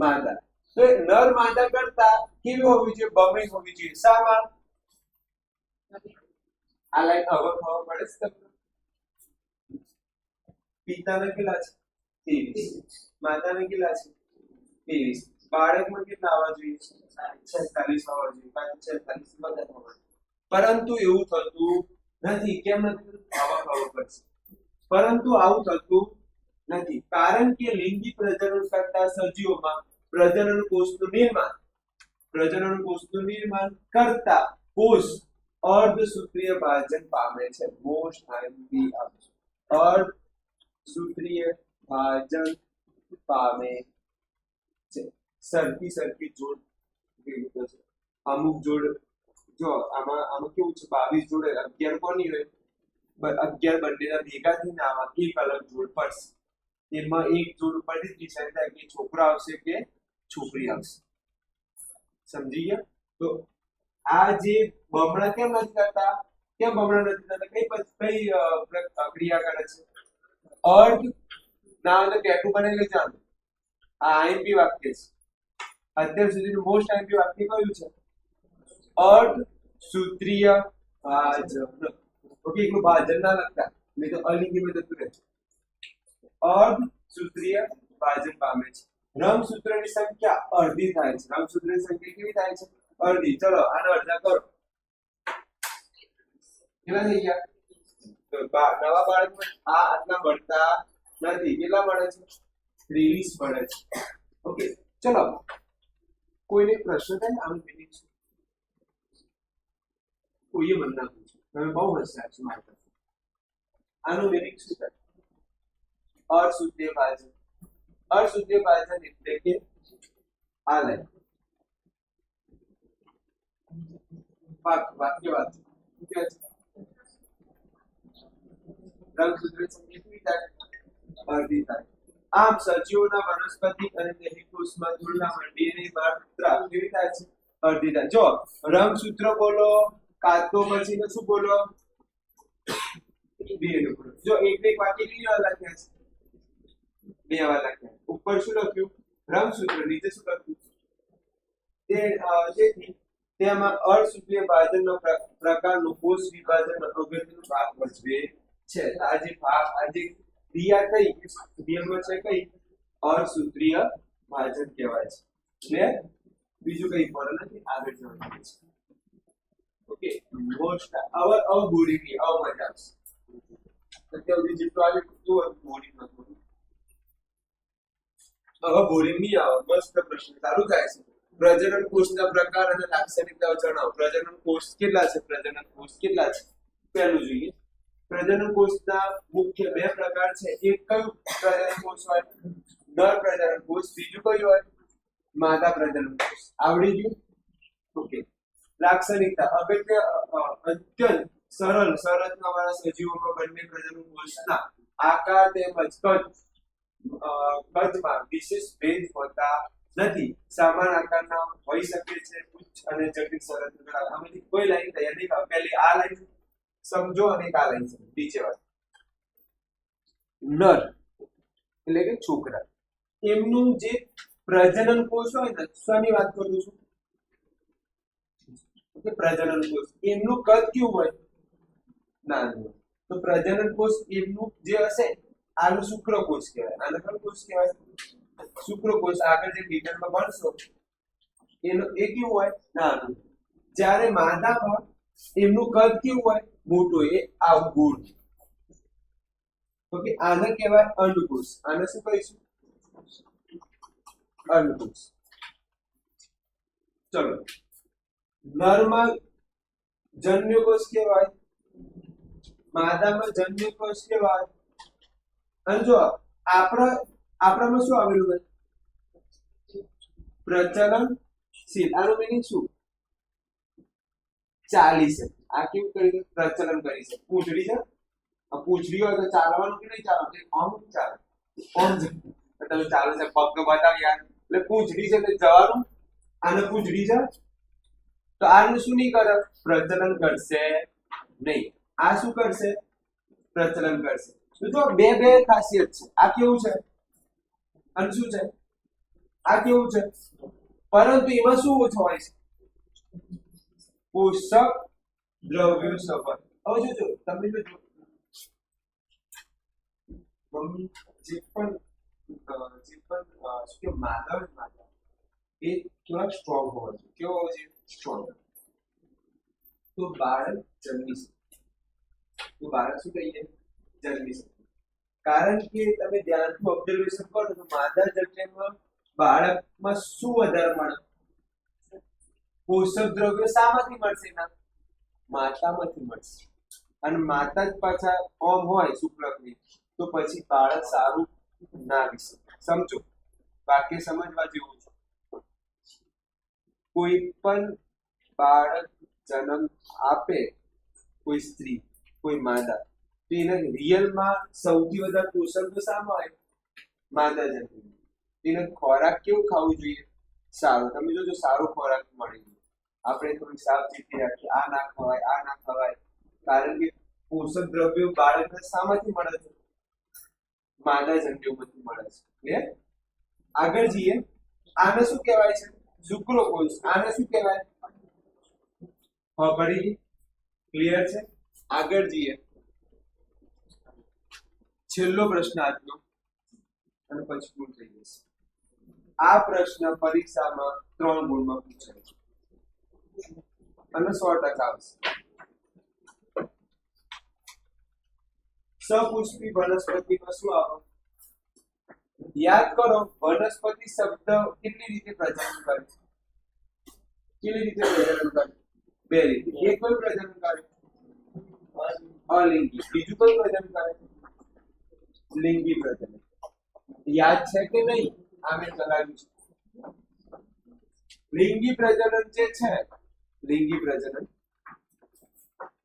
માદા. તો નર માદા કરતા કેવી હોવી જોઈએ? બમણી હોવી જોઈએ. શામાં? આ લાઈન હવે ખબર પડે છે તમને? પિતાના કેટલા છે? 23. માતાના કેટલા છે? 23. બાળકમાં કેટલા આવવા જોઈએ? 46 આવવા જોઈએ. 46 બધા આવવા જોઈએ. પરંતુ એવું થતું નથી. કેમ નથી? આવા ખબર પડશે. પરંતુ આવું થતું નથી કારણ કે લિંગી પ્રજનન કરતા સજીવોમાં પ્રજનન કોષનું નિર્માણ કરતા કોષ અર્ધસૂત્રીય ભાજન પામે છે. મોસ્ટ ટાઈમલી અર્ધસૂત્રીય ભાજન પામે છે. સરખી જોડ ભેગું થશે. અમુક જોડ જો આમાં કેવું છે? 22 જોડે 11 કોની હોય? 11 બંનેના ભેગા થઈને આમાં એક અલગ જોડ પડશે. એમાં એક જોડ ઉપરથી ડિસાઈડ થાય કે છોકરો આવશે કે છોકરી આવશે. સમજી ગયા? તો આ જે બમણા કેમ નથી કરતા? કેમ બમણા નથી કરતા? કઈ ક્રિયા કરે છે? અર્ધ ના તો ટેટુ બનાવી લેજો. આ આઈએમપી વાક્ય છે. અત્યાર સુધીનું મોસ્ટ આઈએમપી વાક્ય કયું છે? અર્ધસૂત્રીય ભાજન. ઓકે, એકલું ભાજન ના લખતા, નહીં તો અલિંગી માં જતું રહે. અર્ધસૂત્રીય ભાજન પામે છે. રંગસૂત્રની સંખ્યા અડધી થાય છે. રંગસૂત્રની સંખ્યા કેવી થાય છે? અડધી. ચલો આનો અડધા કરો. કેટલા થઈ ગયા? તો નવા બાળકમાં આ આટલા મળતા નથી. કેટલા મળે છે? 23 મળે છે. ઓકે, ચલો કોઈને પ્રશ્ન થાય? આનું મીનિંગ શું? કોઈએ મને ના પૂછ્યું. તમે બહુ હોશિયાર છો મારા પાસે. આનું મીનિંગ શું થાય? અર્ધસૂત્રીય ભાજન. અર્ધસૂત્રીય ભાજન એટલે કે આ લાઈન વાક્ય વાત રંગસૂત્રની સંખ્યા કેવી થાય? અડધી થાય. આમ સજીવોના વનસ્પતિ અને દૈહિક કોષમાં જોડાણ ડીએનએ માત્રા કેવી થાય છે? અડધી થાય. જો રંગસૂત્ર બોલો કાં તો પછી શું બોલો? ડીએનએ બોલો. જો એક વાક્ય કેટલી વાર લખ્યા છે? 2 વાર લખ્યા. ઉપર શું લખ્યું? રંગસૂત્ર. નીચે શું લખ્યું? તેથી તેમાં અર્ધસૂત્રીય ભાજનનો પ્રકારનો કોષ વિભાજન અગત્યનો ભાગ ભજવે છે. આ જે ક્રિયા થઈ ક્રિયામાં છે કઈ અર્ધસૂત્રીય ભાજન કહેવાય છે. એટલે બીજું કઈ પડે નથી, આગળ જવાનું છે. ઓકે, મોસ્ટ અવગુણી અવમજા અત્યાર સુધી જેટલું આવે એટલું બોડી નતું. હવે બોડી નહીં આવે. મસ્ત પ્રશ્ન ચાલુ થાય છે. પ્રજનન કોષના પ્રકાર અને લાક્ષણિકતાઓ જણાવો. પ્રજનન કોષ કેટલા છે? પહેલું જોઈએ, પ્રજનન કોષના મુખ્ય બે પ્રકાર છે. એક કયું પ્રજનન કોષ હોય? નર પ્રજનન કોષ. બીજું કયું હોય? માદા પ્રજનન કોષ. આવડી ગયું? ઓકે. લાક્ષણિકતા અત્યંત સરળ સંરચનાવાળા સજીવોમાં બંને પ્રજનન કોષના આકાર તેમજ કદમાં વિશેષ ભેદ હોતા નથી. સમાન આકારના હોઈ શકે છે. ઉચ્ચ અને જટિલ સંરચના. આમાંથી કોઈ લાઈન તૈયાર નહીં થાય. પહેલી આ લાઈન સમજો અને આ લાઈન સમજો. નીચે વાત નર એટલે કે છોકરા, એમનું જે પ્રજનન કોષ હોય ને, શાની વાત કરું છું કે પ્રજનન કોષ, એમનું કદ કેવું હોય? નાનું. તો પ્રજનન કોષ એમનું જે હશે આનું શુક્રકોષ કહેવાય. આને કયો કોષ કહેવાય? શુક્રકોષ. આગળ જે ડિટેલમાં ભણશો એનું એ કેવું હોય? નાનું. જ્યારે માદામાં એમનું કદ કેવું હોય? મોટું. એ આવું ગોળ. ઓકે, આને કહેવાય અંડકોષ. આને શું કહીશું? અંડકોષ. ચલો, નરમાં જન્યુકોષ કહેવાય, માદામાં જન્યુકોષ કહેવાય. અને જો આપણામાં શું આવેલું હોય? પ્રચલનશીલ. આનું મીનિંગ શું? ચાલી શકે. આ કેવું કરી પ્રચલન કરી શકે? પૂંછડી છે, પૂંછડી હોય તો ચાલવાનું કે નહીં ચાલવાનું? આમ ચાલે, આમ તમે ચાલે છે પગ તો બતાવી યાર. એટલે પૂંછડી છે તો જવાનું. આને પૂંછડી છે તો આનું શું નહીં કરે? પ્રચલન કરશે નહીં. આ શું કરશે? પ્રચલન કરશે. તો જો બે ખાસિયત છે. આ કેવું છે અને શું છે? આ કેવું છે? પરંતુ એમાં શું ઓછો હોય છે? પોષક દ્રવ્યો સફળ. હવે જો તમે જો જે પણ શું કે માદા એ થોડા સ્ટ્રોંગ હોવા જોઈએ. કેવો હોવો જોઈએ? સ્ટ્રોંગ. તો બાળક જન્મી શકે. તો બાળક શું કહીએ? જન્મી શકે. કારણ કે તમે ધ્યાનથી ઓબ્ઝર્વેશન કરો તો માદા જન્મમાં બાળકમાં શું વધારે મળે? પોષક દ્રવ્યો શામાંથી મળશે? ના, માતામાંથી મળશે. અને માતા જ પાછા ઓમ હોય શુક્લકની, તો પછી બાળક સારું ના આવી શકે. સમજો, વાક્ય સમજવા જેવું છે. કોઈ પણ બાળક જન્મ આપે, કોઈ સ્ત્રી, કોઈ માદા, તો એને રિયલમાં સૌથી વધારે પોષક તો શામાં હોય? માદા જન્મ. એને ખોરાક કેવું ખાવું જોઈએ? સારું. તમે જોજો સારો ખોરાક મળી જાય. આપણે થોડી સાવચેતી રાખીએ, આ ના ખવાય, આ ના ખવાય. કારણ કે પોષક દ્રવ્યો બાળકને શામાંથી મળે છે? માદા જન્યુમાંથી મળે છે. આગળ જઈએ. આને શું કહેવાય છે? શુક્રકોષ. આને શું કહેવાય? ફરી ક્લિયર છે? આગળ જઈએ. છેલ્લો પ્રશ્ન આજનો અને પછી પૂરું થઈ જશે. આ પ્રશ્ન પરીક્ષામાં 3 ગુણમાં પૂછાય છે અને 100% આવશે. સપુષ્પી વનસ્પતિમાં શું આવે? યાદ કરો, વનસ્પતિ શબ્દ કેટલી રીતે પ્રજનન કરે? કેવી રીતે પ્રજનન કરે? બે રીતે. એક કયું પ્રજનન કરે? અલિંગી. બીજું કયું પ્રજનન કરે? લિંગી પ્રજનન. યાદ છે કે નહીં? આમે ચલાવ્યું છે. લિંગી પ્રજનન જે છે, લિંગી પ્રજનન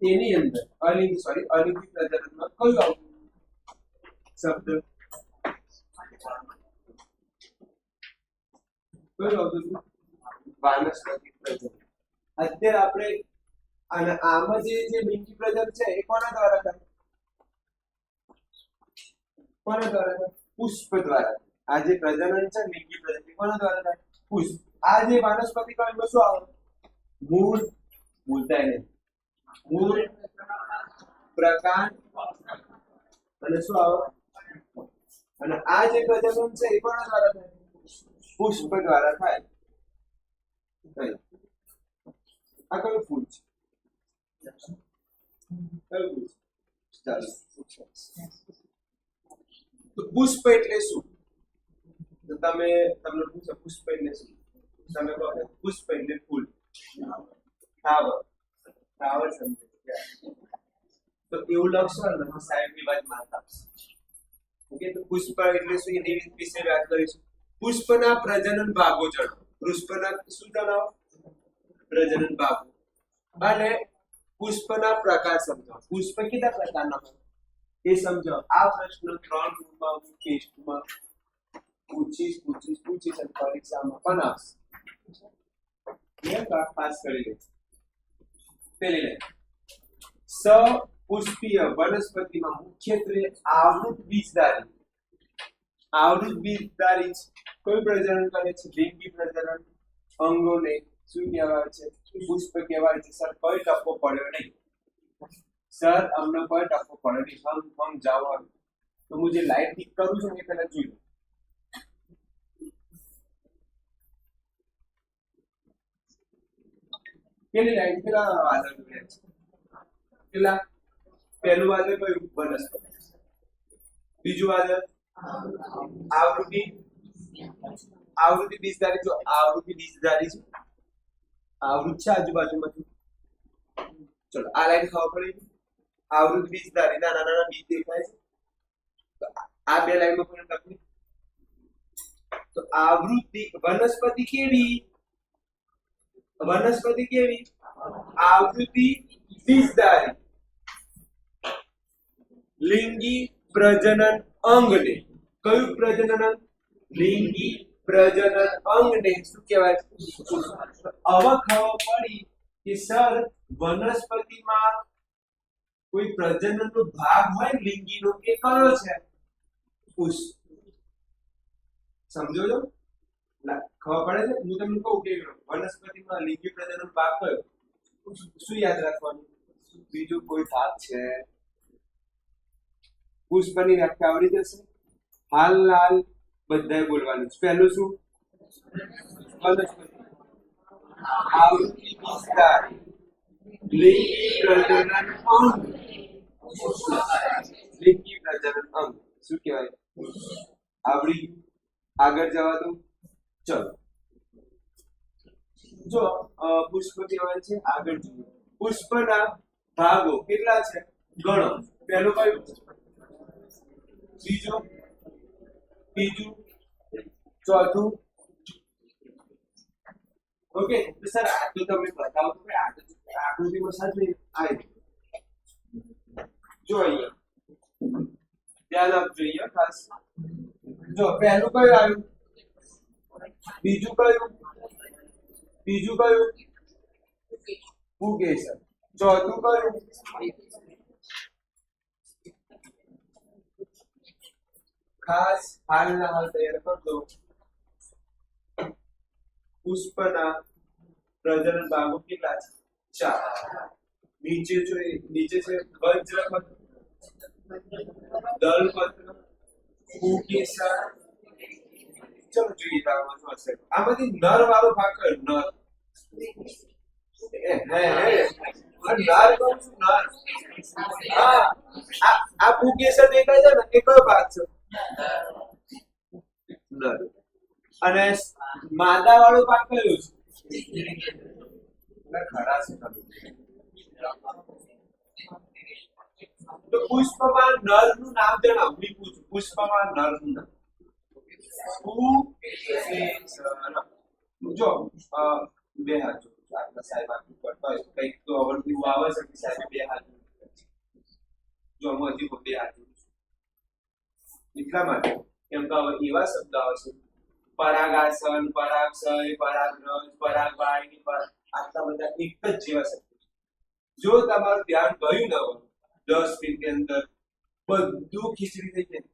એની અંદર અલિંગી પ્રજનનમાં કયું આવતું શબ્દ? કયું આવતું? વાનસ્પતિક પ્રજનન. અત્યારે આપણે અને આમાં જે લિંગી પ્રજનન છે એ કોના દ્વારા થાય? કોના દ્વારા થાય? પુષ્પ દ્વારા. આ જે પ્રજનન છે લિંગી પ્રજનન કોના દ્વારા થાય? પુષ્પ. આ જે વાનસ્પતિક કણમાં શું આવે? મૂળ, ભૂલતા નહીં, મૂળ, પ્રકાંડ અને શું આવે? અને આ જે પ્રજનન છે એ કોના દ્વારા થાય? પુષ્પ દ્વારા થાય. આ કયું ફૂલ છે? કયું ફૂલ છે? ચાલો. તો પુષ્પ એટલે શું? તો તમને પૂછો પુષ્પ એટલે શું? તમે કહો પુષ્પ એટલે ફૂલ, ફ્લાવર, ફ્લાવર સમજો. તો એવું લખશો ને તો સાહેબ ની વાત માનતા હશે. ઓકે, તો પુષ્પ એટલે શું એની વિશે વાત કરીશું. પુષ્પના પ્રજનન ભાગો જણાવો. પુષ્પના શું જણાવો? પ્રજનન ભાગો. અને પુષ્પના પ્રકાર સમજાવો. પુષ્પ કેટલા પ્રકારના હોય એ સમજાવો. આ પ્રશ્ન 3 ગુણમાં ટેસ્ટમાં પૂછીશ અને પરીક્ષામાં પણ આવશે. પાસ કરી લે. પેલી લાઈન, સપુષ્પીય વનસ્પતિમાં મુખ્યત્વે આવૃત બીજધારી કોઈ પ્રજનન કરે છે? લિંગી પ્રજનન અંગોને શું કહેવાય છે? પુષ્પ કહેવાય છે. સર કોઈ ટપ્પો પડ્યો નહીં. સર અમને કોઈ ટપ્પો પડ્યો નહીં. હમ જાઓ. તો હું જે લાઈટ ઠીક કરું છું એ પહેલા જોઈ લો. કેટલી લાઈટ? કેટલા વાદળ જોયા છે? કેટલા? પહેલું વાદળ કયું? વનસ્પતિ. બીજું વાદળ આવૃત્તિ બીજધારી. જો આવૃત્તિ બીજધારી છે, આવૃત છે આજુબાજુમાંથી. ચલો આ લાઈન ખબર પડી. આવૃત બીજધારી નાના નાના બીજ દેખાય છે. તો આ બે લાઈનમાં પણ તકલીફ. તો આવૃત્તિ વનસ્પતિ કેવી? આવૃત્તિ બીજધારી લિંગી પ્રજનન અંગને. કયું પ્રજનન અંગ? લિંગી પ્રજનન અંગને શું કહેવાય? હવે ખબર પડી કે સર વનસ્પતિમાં કોઈ પ્રજનનનો ભાગ હોય લિંગીનો, એ કયો છે? પુષ્પ. સમજો છો? ખબર પડે છે? હું તમને કહું કે વનસ્પતિમાં લિંગી પ્રજનન ભાગ કયો? શું યાદ રાખવાનું? બીજું કોઈ ભાગ છે? પુષ્પની વ્યાખ્યા આવડી જશે. હાલ બધાએ બોલવાનું છે. પહેલું શું? વનસ્પતિ આવૃત્તિ બીજધારી લિંગી પ્રજનન અંગ. લિંગી પ્રજનન અંગ શું કહેવાય? આવડી. આગળ જવા દો. ચલો જો પુષ્પ કહેવાય છે. આગળ જોઈએ. પુષ્પના ભાગો કેટલા છે? ગણો. પહેલું કયું? બીજું, ચોથું. ઓકે, તો સર આ તો તમે બતાવો તો આકૃતિમાં સાથે આવી જો અહીંયા ધ્યાન આપજો. અહીંયા ખાસ જો પહેલું કયું આવ્યું? બીજું કયું? પુકેસર. ચોથું કયું? ખાસ હાલના હાલ તૈયાર કર દો. પુષ્પના પ્રજનન ભાગો કેટલા છે? 4. નીચે છે વજ્રપત્ર, દલપત્ર, પુકેસર. ચલો જોઈએ આમાં હશે. આમાંથી નર વાળો ભાગ કયો? નર. નર કોણ છે? નર. હા, આ પુકેસર દેખાય છે ને, એ કયો ભાગ છે? નર. અને માદા વાળો ભાગ કયો છે? ખરા છે. તો પુષ્પમાં નર નું નામ જણાવો. પુષ્પમાં નર નું નામ. જો બે હાથ જો સાહેબ આટલું કરતા હોય કઈક તો આવડતું આવે છે કે સાહેબ બે હાથ જો હું હજી બે હાથ એટલા માટે કેમ કે એવા શબ્દ આવે છે પરાગાસન, પરાગશય, પરાગરજ, પરાગવાહિની, આટલા બધા એક જ જેવા શબ્દ. જો તમારું ધ્યાન ગયું ન હોય 10 મિનિટ ની અંદર બધું ખીચડી થઈ જાય.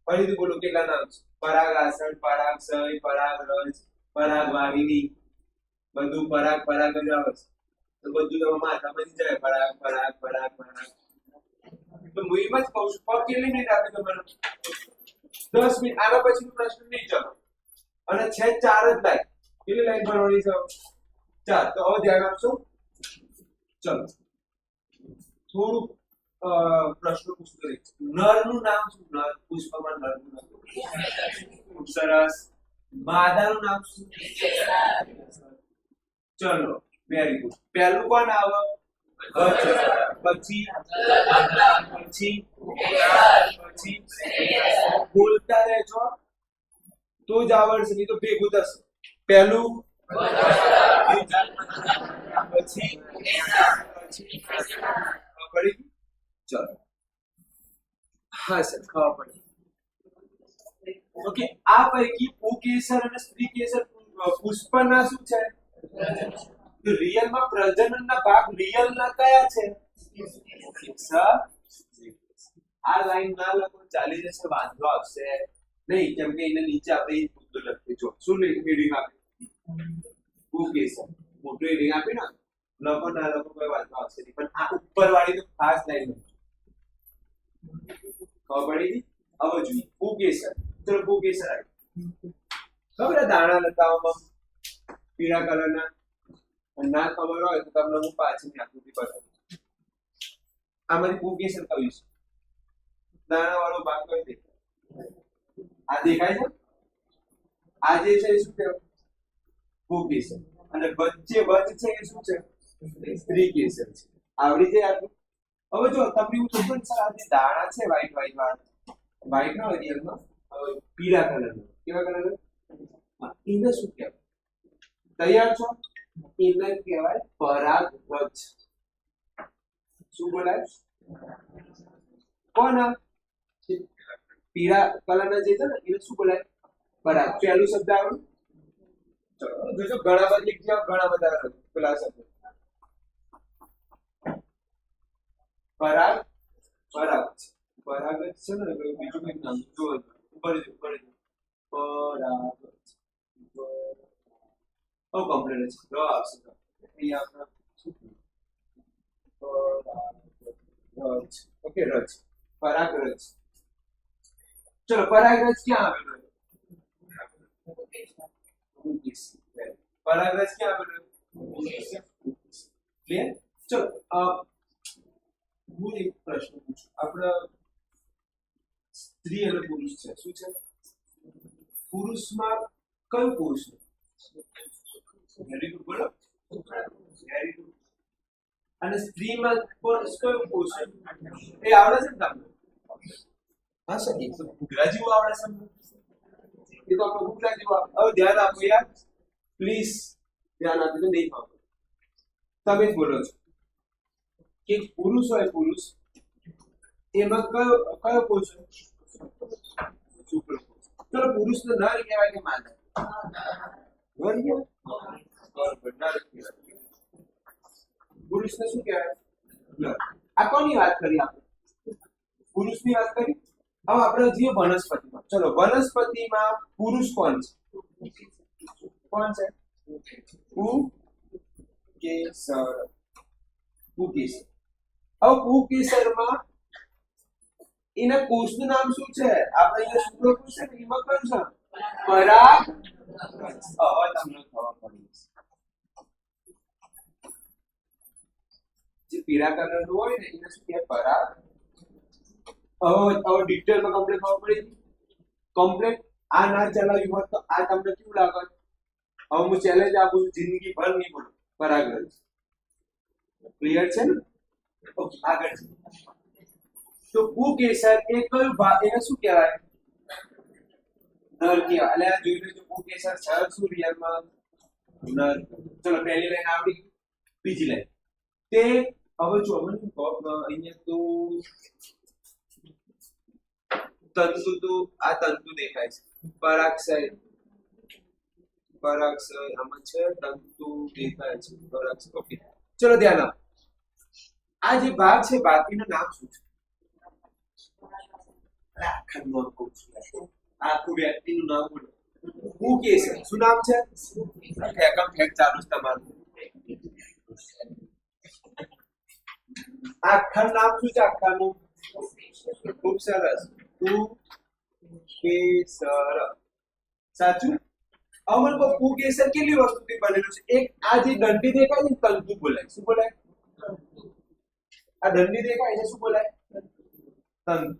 ફરીથી બોલો કેટલા નામ છે? પરાગાસન, પરાગશય, પરાગરજ, પરાગવાહિની, બધું પરાગ પરાગ જ આવે છે. તો બધું તમે માથામાં જ જાય પરાગ પરાગ પરાગ પરાગ. તો હું એમ જ કહું છું પગ કેટલી મિનિટ આપી તમારે? 10 મિનિટ. આના પછીનો પ્રશ્ન નહીં ચાલો. અને છે 4 જ લાઈન. કેટલી લાઈન ભરવાની છે? 4. તો હવે ધ્યાન આપશો. ચલો થોડું પ્રશ્ન પૂછતો રહે. નરનું નામ શું? નર પુષ્પમાં નરનું નામ ખૂબ સરસ. માદાનું નામ શું? ચલો વેરી ગુડ. પહેલું કોણ આવે? પછી બોલતા રહેજો તો જ આવડશે, નહીં તો ભેગું થશે. પહેલું પછી પડી. ચલો હા સર ખબર પડી. ઓકે, આ પૈકી પુકેસર અને સ્ત્રી કેસર પુષ્પના શું છે? રિયલમાં પ્રજનનના ભાગ રિયલના કયા છે? આ લાઈન ના લખો ચાલી જશે, વાંધો આવશે નહીં, કેમ કે એને નીચે આપણે એ મુદ્દો લખીએ. જો શું હેડિંગ આપે? પુકેસર મોટું હેડિંગ આપી ને લખો ના લખો કોઈ વાંધો આવશે નહીં, પણ આ ઉપર વાળી તો ખાસ લાઈન ખબર પડી. હવે જોઈએ પુકેસર. ચલો પુકેસર આવી. ખબર દાણા લતાઓમાં પીળા કલરના? ના ખબર હોય તો તમને હું પાછળની આકૃતિ બતાવું. આમાંથી પુકેસર કયું છે? દાણા વાળો ભાગ કયો દેખાય? આ દેખાય છે? આ જે છે એ શું કહેવાય? પુકેસર. અને વચ્ચે વચ્ચ છે એ શું છે? સ્ત્રી કેસર છે. આવડી જાય આટલું? હવે જો તમને એવું થતું સર આ જે દાણા છે વ્હાઈટ વ્હાઈટ વાળા, વ્હાઈટ ના હોય રિયલમાં પીળા કલરનો, કેવા કલરનો? એને શું કહેવાય? તૈયાર છો? એને કહેવાય પરાગરજ. શું બોલાય? કોણ? પીળા કલરના જે છે ને એને શું બોલાય? પરાગ. પહેલું શબ્દ આવ્યું. ચલો જોજો ઘણા બધા લીખ જાવ, ઘણા બધા પેલા શબ્દ. પરાગ પરાગ પરાગ છે ને બીજું કઈ નામ જો ઉપર જ પરાગ ઓ કમ્પ્લીટ છે. રો આવશે અહીંયા આપણે શું રજ. ઓકે રજ. પરાગરજ. ચલો પરાગરજ ક્યાં આવેલું? પરાગરજ ક્યાં આવેલું? ક્લિયર? ચલો હું એક પ્રશ્ન પૂછું. આપણે સ્ત્રી અને પુરુષ છે, શું છે? પુરુષમાં કયું પુરુષ? વેરી ગુડ બોલો. Very good. અને સ્ત્રીમાં કયું પુરુષ? એ આવડે છે ને તમને? હા સર, એક તો ગુજરાતીઓ આવડે છે, એ તો આપણે ગુજરાતીઓ આવડે. હવે ધ્યાન આપો યાર પ્લીઝ, ધ્યાન આપીને નહીં ખાવ. તમે જ બોલો છો કે પુરુષ હોય, પુરુષ એમાં કયો પુરુષ? શુક્ર પુરુષ. ચલો પુરુષને નર કહેવાય કે માદા? નર કહેવાય. પુરુષને શું કહેવાય? નર. આ કોની વાત કરી આપણે? પુરુષની વાત કરી. હવે આપણે જઈએ વનસ્પતિમાં. ચલો વનસ્પતિમાં પુરુષ કોણ છે? કોણ છે? પુકેસર. પુકેસર. હવે પુકેસરમાં એના કોષનું નામ શું છે? આપણે અહીંયા શુક્રકોષ છે ને એમાં કયું છે? પરાગ. હવે તમને ખબર પડી જે પીળા કલરનું હોય ને એને શું કહેવાય? પરાગ. હવે ડિટેલમાં કમ્પ્લીટ ખબર પડી. કમ્પ્લીટ આ ના ચલાવ્યું હોત તો આ તમને કેવું લાગે? હવે હું ચેલેન્જ આપું છું, જિંદગી ભર નહીં બોલું પરાગરજ. ક્લિયર છે ને? ઓકે આગળ. તો પુકેસર એ કયું ભાગ? એને શું કહેવાય? નર કહેવાય. એટલે આ જોઈ લેજો પુકેસર સર શું રિયલમાં? નર. ચલો પહેલી લાઈન આવડી. બીજી લાઈન તે હવે જો મને અહીંયા તો તંતુ તો આ તંતુ દેખાય છે. પરાગશય. પરાગશય આમાં છે, તંતુ દેખાય છે. પરાગશય. ઓકે ચલો ધ્યાન આપો. આ જે ભાગ છે બાકીનું નામ શું છે? ખંડમાં કહું છું. આખું વ્યક્તિનું નામ બોલો. પુકેસર. શું નામ છે? એકમ ફેક ચાલુ છે તમારું. આખા નામ શું છે? આખાનું ખૂબ સરસ. પુકેસર. સાચું. હવે મને કહો પુકેસર કેટલી વસ્તુથી બનેલું છે? એક આ જે દંડી દેખાય છે તંતુ બોલાય. શું બોલાય? આ દંડી દેખાય છે શું બોલાય? તંતુ.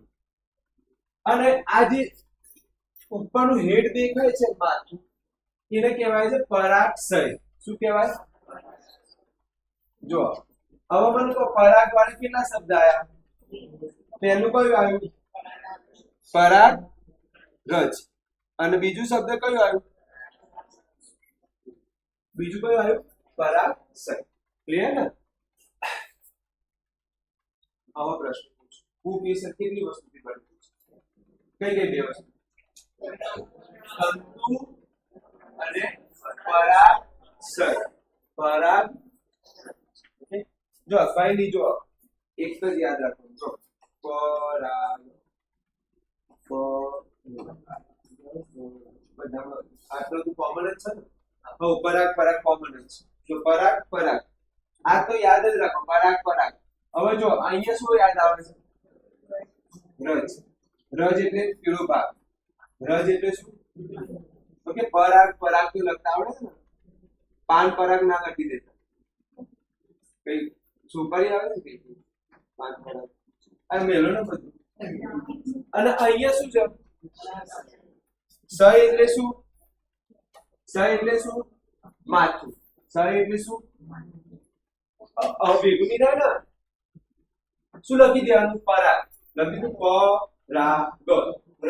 અને આ જે ઉપરનું હેડ દેખાય છે માથું, એને કહેવાય છે પરાગશય. શું કહેવાય? જો હવે મને કહો પરાગ વાળી કેટલા શબ્દ આયા? પહેલું કયું આવ્યું? પરાગ રજ. અને બીજું શબ્દ કયું આવ્યું? બીજું કયું આવ્યું? પરાગશય. ક્લિયર ને? આવો પ્રશ્ન પૂછો. પુકેસર કેટલી વસ્તુથી બનેલું છે? કઈ કઈ બે વસ્તુ? તંતુ અને પરાગશય. પરાગ. જો કઈ નહીં, જો એક જ યાદ રાખો. જો પરાગ આટલું તો કોમન જ છે ને. હવે પરાગ પરાગ કોમન જ છે. જો પરાગ પરાગ આ તો યાદ જ રાખો. પરાગ પરાગ. હવે જો અહીંયા શું યાદ આવે છે? રજ. રજ એટલે પીળો ભાગ. રજ એટલે શું? ઓકે. પરાગ પરાગ તો લખતા આવડે છે ને? પાન પરાગ ના લખી દેતા. કઈ સુપારી આવે છે કઈ? પાન પરાગ આ મેલો ને બધું. અને અહીંયા શું છે? સ એટલે શું? સ એટલે શું? માથું. સ એટલે શું? ભેગું નહીં થાય ને. શું લખી દેવાનું? પરાગ. લખી દઉં પરાગ.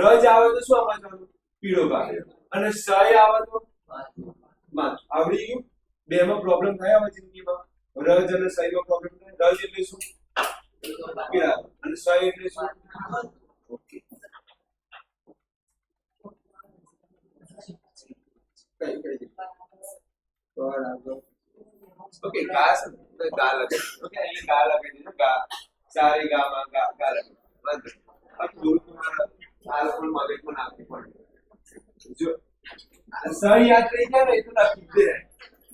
રજ આવે તો શું સમજવાનું? પીળો ભાગ. અને સ આવે તો માથું. આવડી ગયું? બે માં પ્રોબ્લેમ થાય હવે જિંદગીમાં. રજ અને સય માં પ્રોબ્લેમ થાય. રજ એટલે શું? પીળા. અને સય એટલે શું? ઓકે. ઓકે. ગા છે તો ગા લગે. ઓકે. અહીં ગા લગે છે. ગા સારી ગા માં ગા ગા લગે. બંધ. अब दूर तुम्हारा આ લોકો મગજમાં નાખી પડે. જો સ યાદ રહી જાય ને એ તો લખી દે.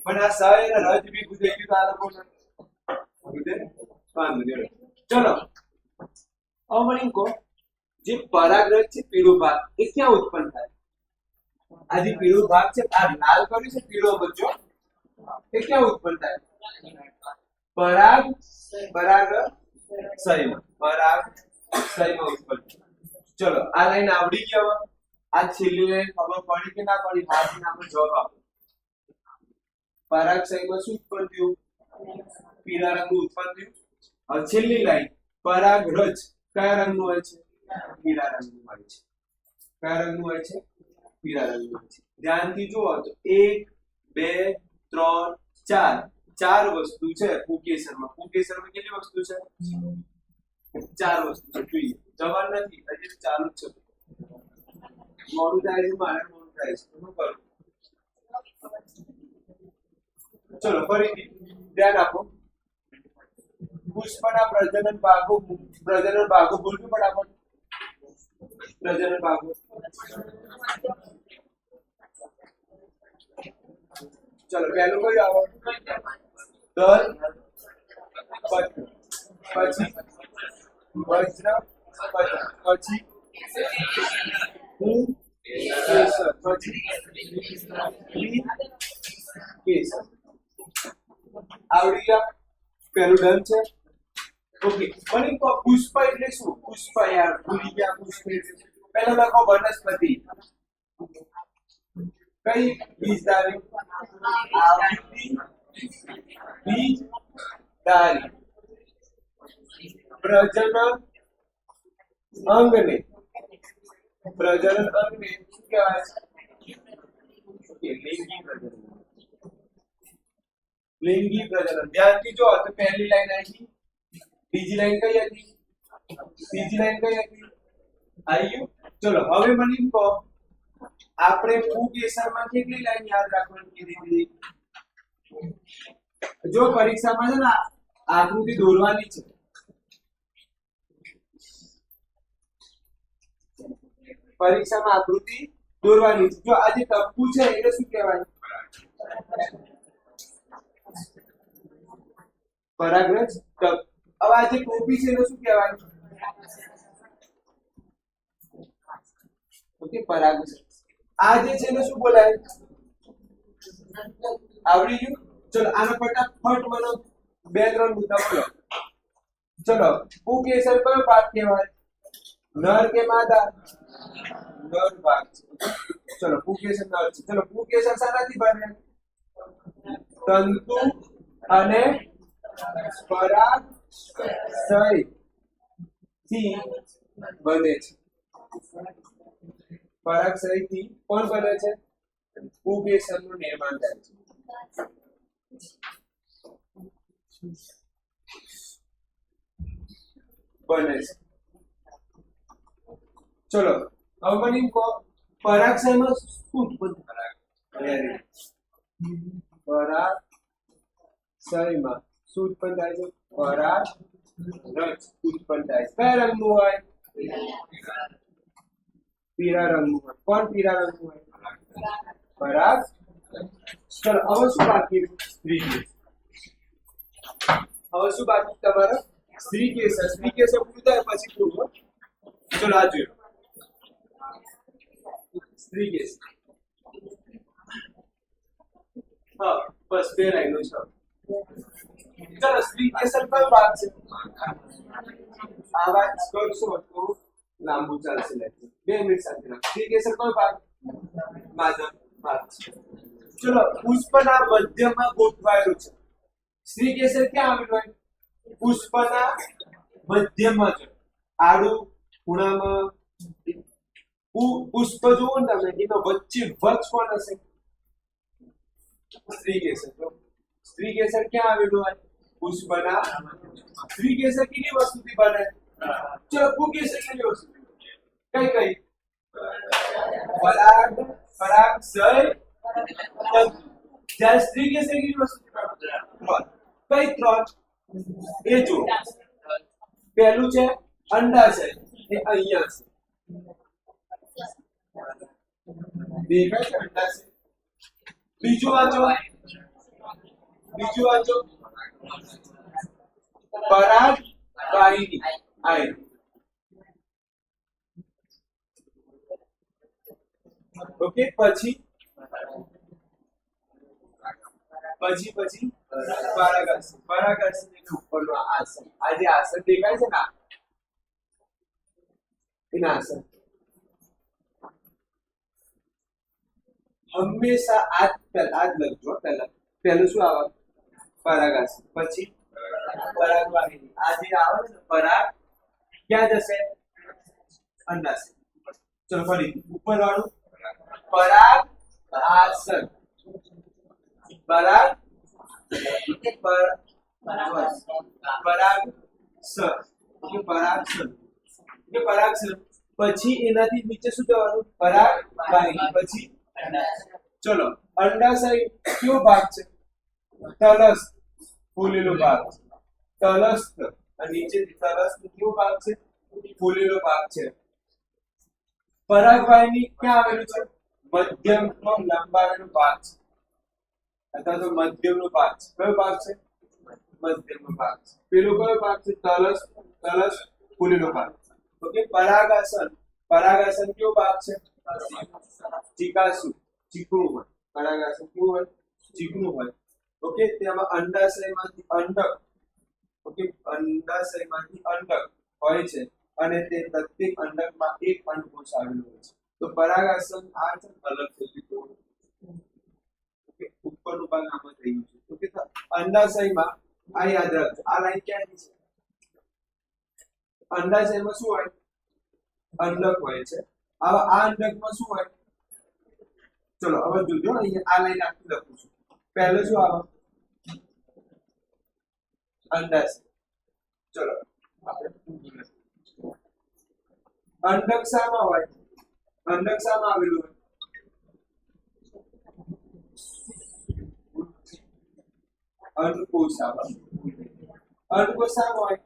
પણ આ સ અને રજ બી ગુજે ગયું તો આ લોકો ગુજે વાંધો નહીં. ચલો હવે મને કહો જે પરાગરજ છે પીળો ભાગ એ ક્યાં ઉત્પન્ન થાય? આ જે પીળો ભાગ છે આ લાલ કર્યું છે પીળો બચ્ચો એ ક્યાં ઉત્પન્ન થાય? પરાગ શયમાં. પરાગ શયમાં ઉત્પન્ન. ચલો આ લાઈન આવડી ગઈ. હવે આ છેલ્લી લાઈન ખબર પડી કે ના પડી? હાથી નામનો જવાબ આપો. પરાગ શયમાં શું ઉત્પન્ન થયું? પીળા રંગનું ઉત્પન્ન થયું. હવે છેલ્લી લાઈન પરાગ રજ કયા રંગનું હોય છે? પીળા રંગનું હોય છે. કયા રંગનું હોય છે? પીળા રંગનું હોય છે. ધ્યાનથી જુઓ તો 1 2 3 4 ચાર વસ્તુ છે પુકેસરમાં. પુકેસરમાં કેટલી વસ્તુ છે? 4 વસ્તુ છે. જોઈએ જવાન નથી હજી ચાલુ જ છે. મોડું થાય છે મારે મોડું થાય છે. શું કરું? ચલો ફરીથી ધ્યાન આપો. પુષ્પના પ્રજનન ભાગો બોલવું ફટાફટ. પ્રજનન ભાગો. ચલો પહેલું કયું આવે? દલ. પછી વજ્ર. પછી કેસર. પછી કેસર. આવડી ગયા? પહેલું ડન છે. ઓકે. મને કહો પુષ્પ એટલે શું? પુષ્પ યાર ભૂલી ગયા. પુષ્પ પહેલા લખો વનસ્પતિ. કઈ બીજધારી? આવૃત્તિ બીજધારી. પ્રજનન અંગને શું કહેવાય છે? લિંગી પ્રજનન. લિંગી પ્રજનન. ધ્યાનથી જો તો પહેલી લાઈન આવી. બીજી લાઈન કઈ હતી? ત્રીજી લાઈન કઈ હતી? આવી. ચલો હવે મને કહો આપણે પુકેસરમાં કેટલી લાઈન યાદ રાખવાની કીધી? જો પરીક્ષામાં છે ને આકૃતિ દોરવાની છે. પરીક્ષામાં આકૃતિ દોરવાની છે. જો આ જે ટપકુ છે એને શું કહેવાય? પરાગરજ ટપ. હવે આ જે ટોપી છે એને શું કહેવાય? ઓકે, પરાગરજ. આ જે છે એને શું બોલાય? આવડી ગયું? ચલો આનો ફટાફટ મને બે ત્રણ મુદ્દા બોલો. ચલો, પુકેસર કયો ભાગ કહેવાય? નર કે માદા? નર ભાગ છે. ચલો પુકેસર નર છે. ચલો પુકેસર શાનાથી બને? તંતુ અને પરાગશય થી બને છે. પરાગશય થી કોણ બને છે? પુકેસર નું નિર્માણ થાય છે. બને છે. ચલો હવે મને કહો, પરાગશયમાં શું ઉત્પન્ન થાય? પરાગશયમાં શું ઉત્પન્ન થાય છે? પરાગરજ ઉત્પન્ન થાય છે. કયા રંગનું હોય? પીળા રંગનું હોય. કોણ પીળા રંગનું હોય? પરાગ. ચલો હવે શું બાકી રહ્યું? સ્ત્રી કેસર. હવે શું બાકી તમારે? સ્ત્રી કેસર. સ્ત્રી કેસર પૂરું થાય પછી પૂરું. ચલો આ જોયો સ્ત્રી કેસર. હા બસ બે લાઈનો છે. ચલો સ્ત્રી કેસર કયો ભાગ છે? આ વાત કરશો તો લાંબુ ચાલશે. 2 મિનિટ સાથે સ્ત્રી કેસર કયો ભાગ? માધવ ભાગ છે. ચલો પુષ્પના મધ્યમાં ગોઠવાયેલું છે. સ્ત્રી કેસર ક્યાં આવેલું હોય? પુષ્પના મધ્યમાં છે. આડું ખૂણામાં. પુષ્પ જુઓ ને તમે, એનો વચ્ચે વચ કોણ હશે? સ્ત્રી કેસર. સ્ત્રી કેસર ક્યાં આવેલું હોય? પુષ્પના. સ્ત્રી કેસર કેની વસ્તુથી બને? ચલો પુકેસર કેની વસ્તુથી? કઈ કઈ? પરાગ, પરાગશય, તંતુ. જ્યારે સ્ત્રી કેસર કેની વસ્તુથી બને? કઈ ત્રણ? એ જો પહેલું છે અંડાશય, એ અહીંયા છે. દેખાય છે અંડાશય? બીજું વાંચો, બીજું વાંચો. પરાગ વાહિની. I okay. પછી પછી પછી પરાગાશય. પરાગાશય એટલે ઉપરનો આસન. આ જે આસન દેખાય છે ને, એના આસન હંમેશા આજ લખજો. પહેલું શું આવે? પરાગાશય. પછી પરાગ વાહિની. આ જે આવે છે પરાગ ક્યાં જશે? અંડાશય. ચલો ફરી ઉપર વાળું પરાગ આસન. પરાગ પરાગસર. પરાગસર. પછી એનાથી નીચે શું જવાનું? પરાગ વાહિની. પછી ચલો અંડાશય કયો ભાગ છે? તલસ્થ. ફૂલેલો ભાગ છે. તલસ્થ. અને નીચેથી તલસ્થ કયો ભાગ છે? ફૂલેલો ભાગ છે. પરાગ વાહિની ક્યાં આવેલું છે? મધ્યમનો લંબાવેલો ભાગ છે, અથવા તો મધ્યમનો ભાગ છે. કયો ભાગ છે? મધ્યમનો ભાગ છે. પેલો કયો ભાગ છે? તલસ્થ. તલસ્થ ફૂલેલો ભાગ. ઓકે. પરાગાસન. પરાગાસન કયો ભાગ છે? ચિકાસુ. ચીકણું હોય. પરાગાસન કેવું હોય? ચીકણું હોય. ઓકે. તેમાં અંડાશયમાંથી અંડક. ઓકે. અંડાશયમાંથી અંડક હોય છે અને તે પ્રત્યેક અંડકમાં એક અંડકોષ આવેલો હોય છે. તો પરાગાસન આ છે અલગ થઈ ગયું. ઓકે. ઉપરનું ભાગ આમાં થઈ ગયું છે. ઓકે. તો અંડાશયમાં આ યાદ રાખજો. આ લાઈન ક્યાંની છે? અંડાશયમાં શું હોય? અંડક હોય છે. હવે આ અંડકમાં શું હોય? ચલો હવે જોજો, અહીંયા આ લાઈન આખી લખું છું. પહેલું શું આવે? અંડાશય. ચલો આપણે અંડક શામાં હોય? અંડક શામાં આવેલું હોય? અંડકોશ આવે. અંડકોશ શામાં હોય?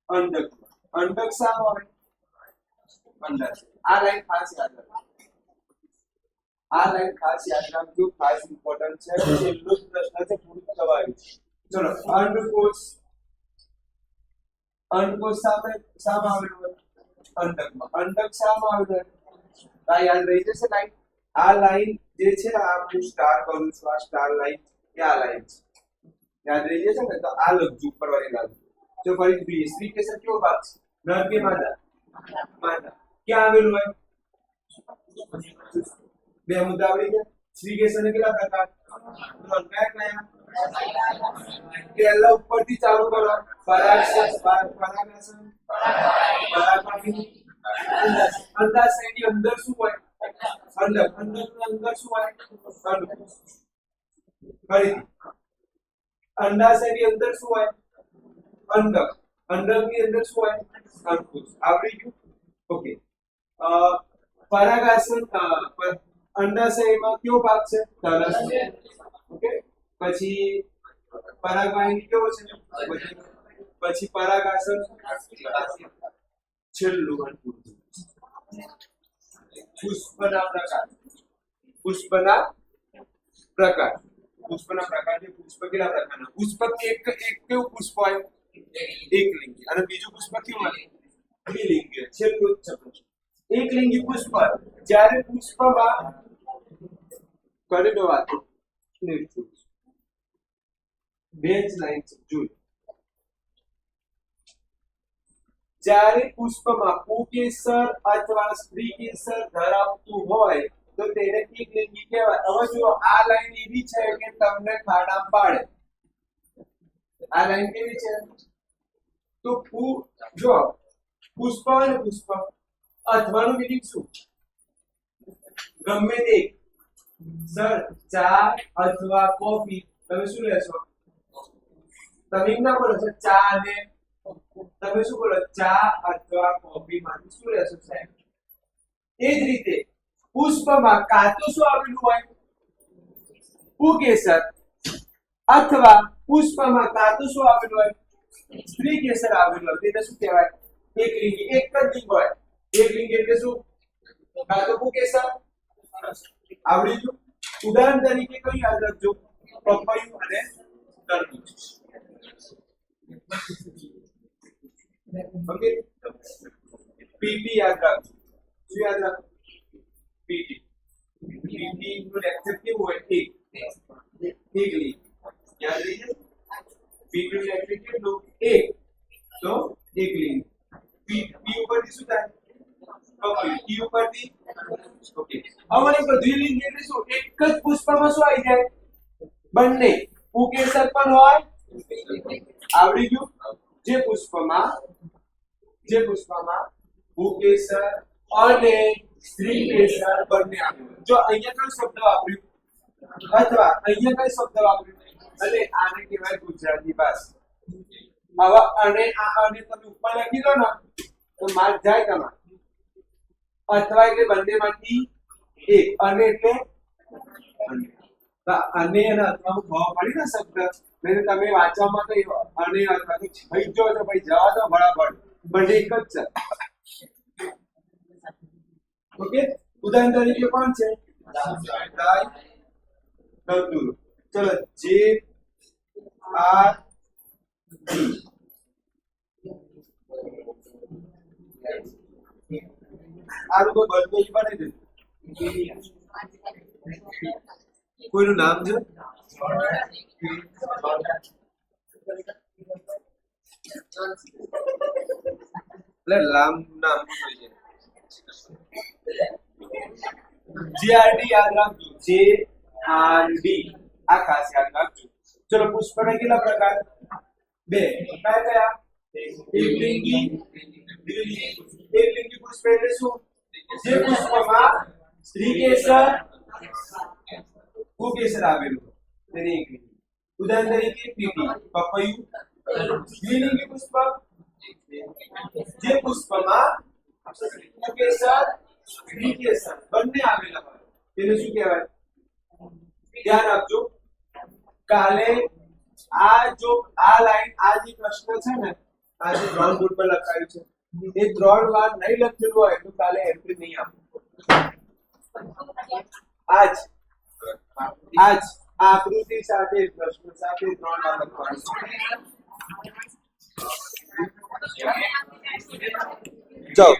અંડક. અંડક શામાં હોય? અંડાશય. આ લાઈન ખાસ યાદ રાખો, આ લાઈન ખાસ યાદ રાખજો, ખાસ ઇમ્પોર્ટન્ટ છે. છેલ્લો પ્રશ્ન છે, પૂરું થવા આવ્યું છે. ચલો, અંડકોષ. અંડકોષ સામે આવેલું હોય અંડકમાં. અંડક સામે આવેલું હોય આ યાદ રહી જશે લાઈન. આ લાઈન જે છે આ હું સ્ટાર કરું છું, આ સ્ટાર લાઈન એ આ લાઈન છે, યાદ રહી જશે ને. તો આ લખજો ઉપર વાળી લાઈન. જો ફરી જોઈએ સ્ત્રી કેસર કેવો ભાગ છે, નર કે માદા? માદા. ક્યાં આવેલું હોય? બે મુદ્દા આવડી ગયા. સ્ત્રી કેસર ને કેટલા પ્રકાર? કયા કયા? પહેલા ઉપરથી ચાલુ કરો. પરાગાશય, પરાગાશય, પરાગવાહિની, અંડાશયની અંદર શું હોય? અંડક. અંડકની અંદર શું હોય? અંડકોષ. ફરીથી અંડાશયની અંદર શું હોય? અંડક. અંડકની અંદર શું હોય? અંડકોષ. આવડી ગયું? ઓકે. પરાગાશય, અંડાશયમાં કયો ભાગ છે? તલસ. ઓકે. પછી પરાગવાહિની કેવો છે? પછી પરાગાશય, છેલ્લું અંડકોષ. પુષ્પના પ્રકાર. પુષ્પના પ્રકાર. પુષ્પના પ્રકાર છે. પુષ્પ કેટલા પ્રકારના? પુષ્પ એક કેવું પુષ્પ હોય? એકલિંગી. અને બીજું પુષ્પ કેવું હોય? દ્વિલિંગી. છેલ્લું એકલિંગી પુષ્પ. જ્યારે પુષ્પમાં કરી દો વાત બેન્ચ લાઈન જોઈ. જ્યારે પુષ્પમાં પુંકેસર અથવા સ્ત્રી કેસર ધરાવતું હોય તો તેને એકલિંગી કહેવાય. હવે જો આ લાઈન એવી છે કે તમને ખાડા પાડે. આ લાઈન કેવી છે? તો જો પુષ્પ અને પુષ્પ અથવાનું મીનિંગ શું? ગમે તે. સર ચા અથવા કોફી તમે શું લેશો? તમે એમ ના બોલો છો ચા ને, તમે શું બોલો? ચા અથવા કોફી માંથી શું લેશો સાહેબ? એ જ રીતે પુષ્પમાં કાં તો શું આવેલું હોય? પુંકેસર. અથવા પુષ્પમાં કાં તો શું આવેલું હોય? સ્ત્રી કેસર આવેલું હોય. તેને શું કહેવાય? એકલિંગી. એક જ લિંગ હોય. એકલિંગી એટલે શું? કાં તો પુંકેસર. આવડી ગયું? ઉદાહરણ તરીકે કઈ યાદ રાખજો? પપૈયું અને તરબૂચ. ઓકે. પીટી યાદ રાખજો. શું યાદ રાખો? પીટી. પીટી નું લેક્ચર કેવું હોય? એક લીંક. યાદ રહી જશે. પીટી નું લેક્ચર કેટલું? એક. તો એક લીંક. પી ઉપરથી શું થાય? પપૈયું. ટી ઉપરથી ઓકે. હવે દ્વિલિંગ એટલે શું? એક જ પુષ્પમાં શું આવી જાય? બંને. પુંકેસર પણ હોય. આવડી ગયું? જે પુષ્પમાં પુંકેસર અને સ્ત્રી કેસર બંને આવ્યું. જો અહીંયા કયો શબ્દ વાપર્યું? અથવા અહીંયા કયો શબ્દ વાપર્યું? અને આને કહેવાય ગુજરાતી ભાષા. હવે અને આ અને તમે ઉપર લખી દો ને તો માર્ક જાય તમારે. અથવા એટલે બંનેમાંથી એક. અને એટલે અને અથવા ભાવ પડી ને શબ્દ એટલે તમે વાંચવામાં તો અને અથવા તો થઈ જો તો ભાઈ જવા દો બરાબર. બંને એક જ છે. ઓકે. ઉદાહરણ તરીકે કોણ છે? ચલો જે આર આ લોકો બલ્બેજ બને છે. કોઈનું નામ છે? એટલે નામ જોઈએ. જીઆરડી યાદ રાખજો. જીઆરડી આ ખાસ યાદ રાખજો. ચલો પુષ્પના કેટલા પ્રકાર? બે. કયા કયા? એકલિંગી, દ્વિલિંગી. એકલિંગી પુષ્પ એટલે શું? જે પુષ્પમાં સ્ત્રી કેસર પુંકેસર આવેલું તેને એકલિંગી. ઉદાહરણ તરીકે પીટી, પપૈયું. દ્વિલિંગી પુષ્પ જે પુષ્પમાં પુંકેસર સ્ત્રી કેસર બંને આવેલા હોય તેને શું કહેવાય? ધ્યાન આપજો. કાલે આ લાઈન આ જે પ્રશ્ન છે ને આ જે બ્રાઉન બોર્ડ પર લખાયું છે એ 3 વાર નહીં લખેલું હોય તો કાલે એન્ટ્રી નહીં આપો. આજ આ આકૃતિ સાથે પ્રશ્ન સાથે 3 વાર લખવાનું. જાઓ.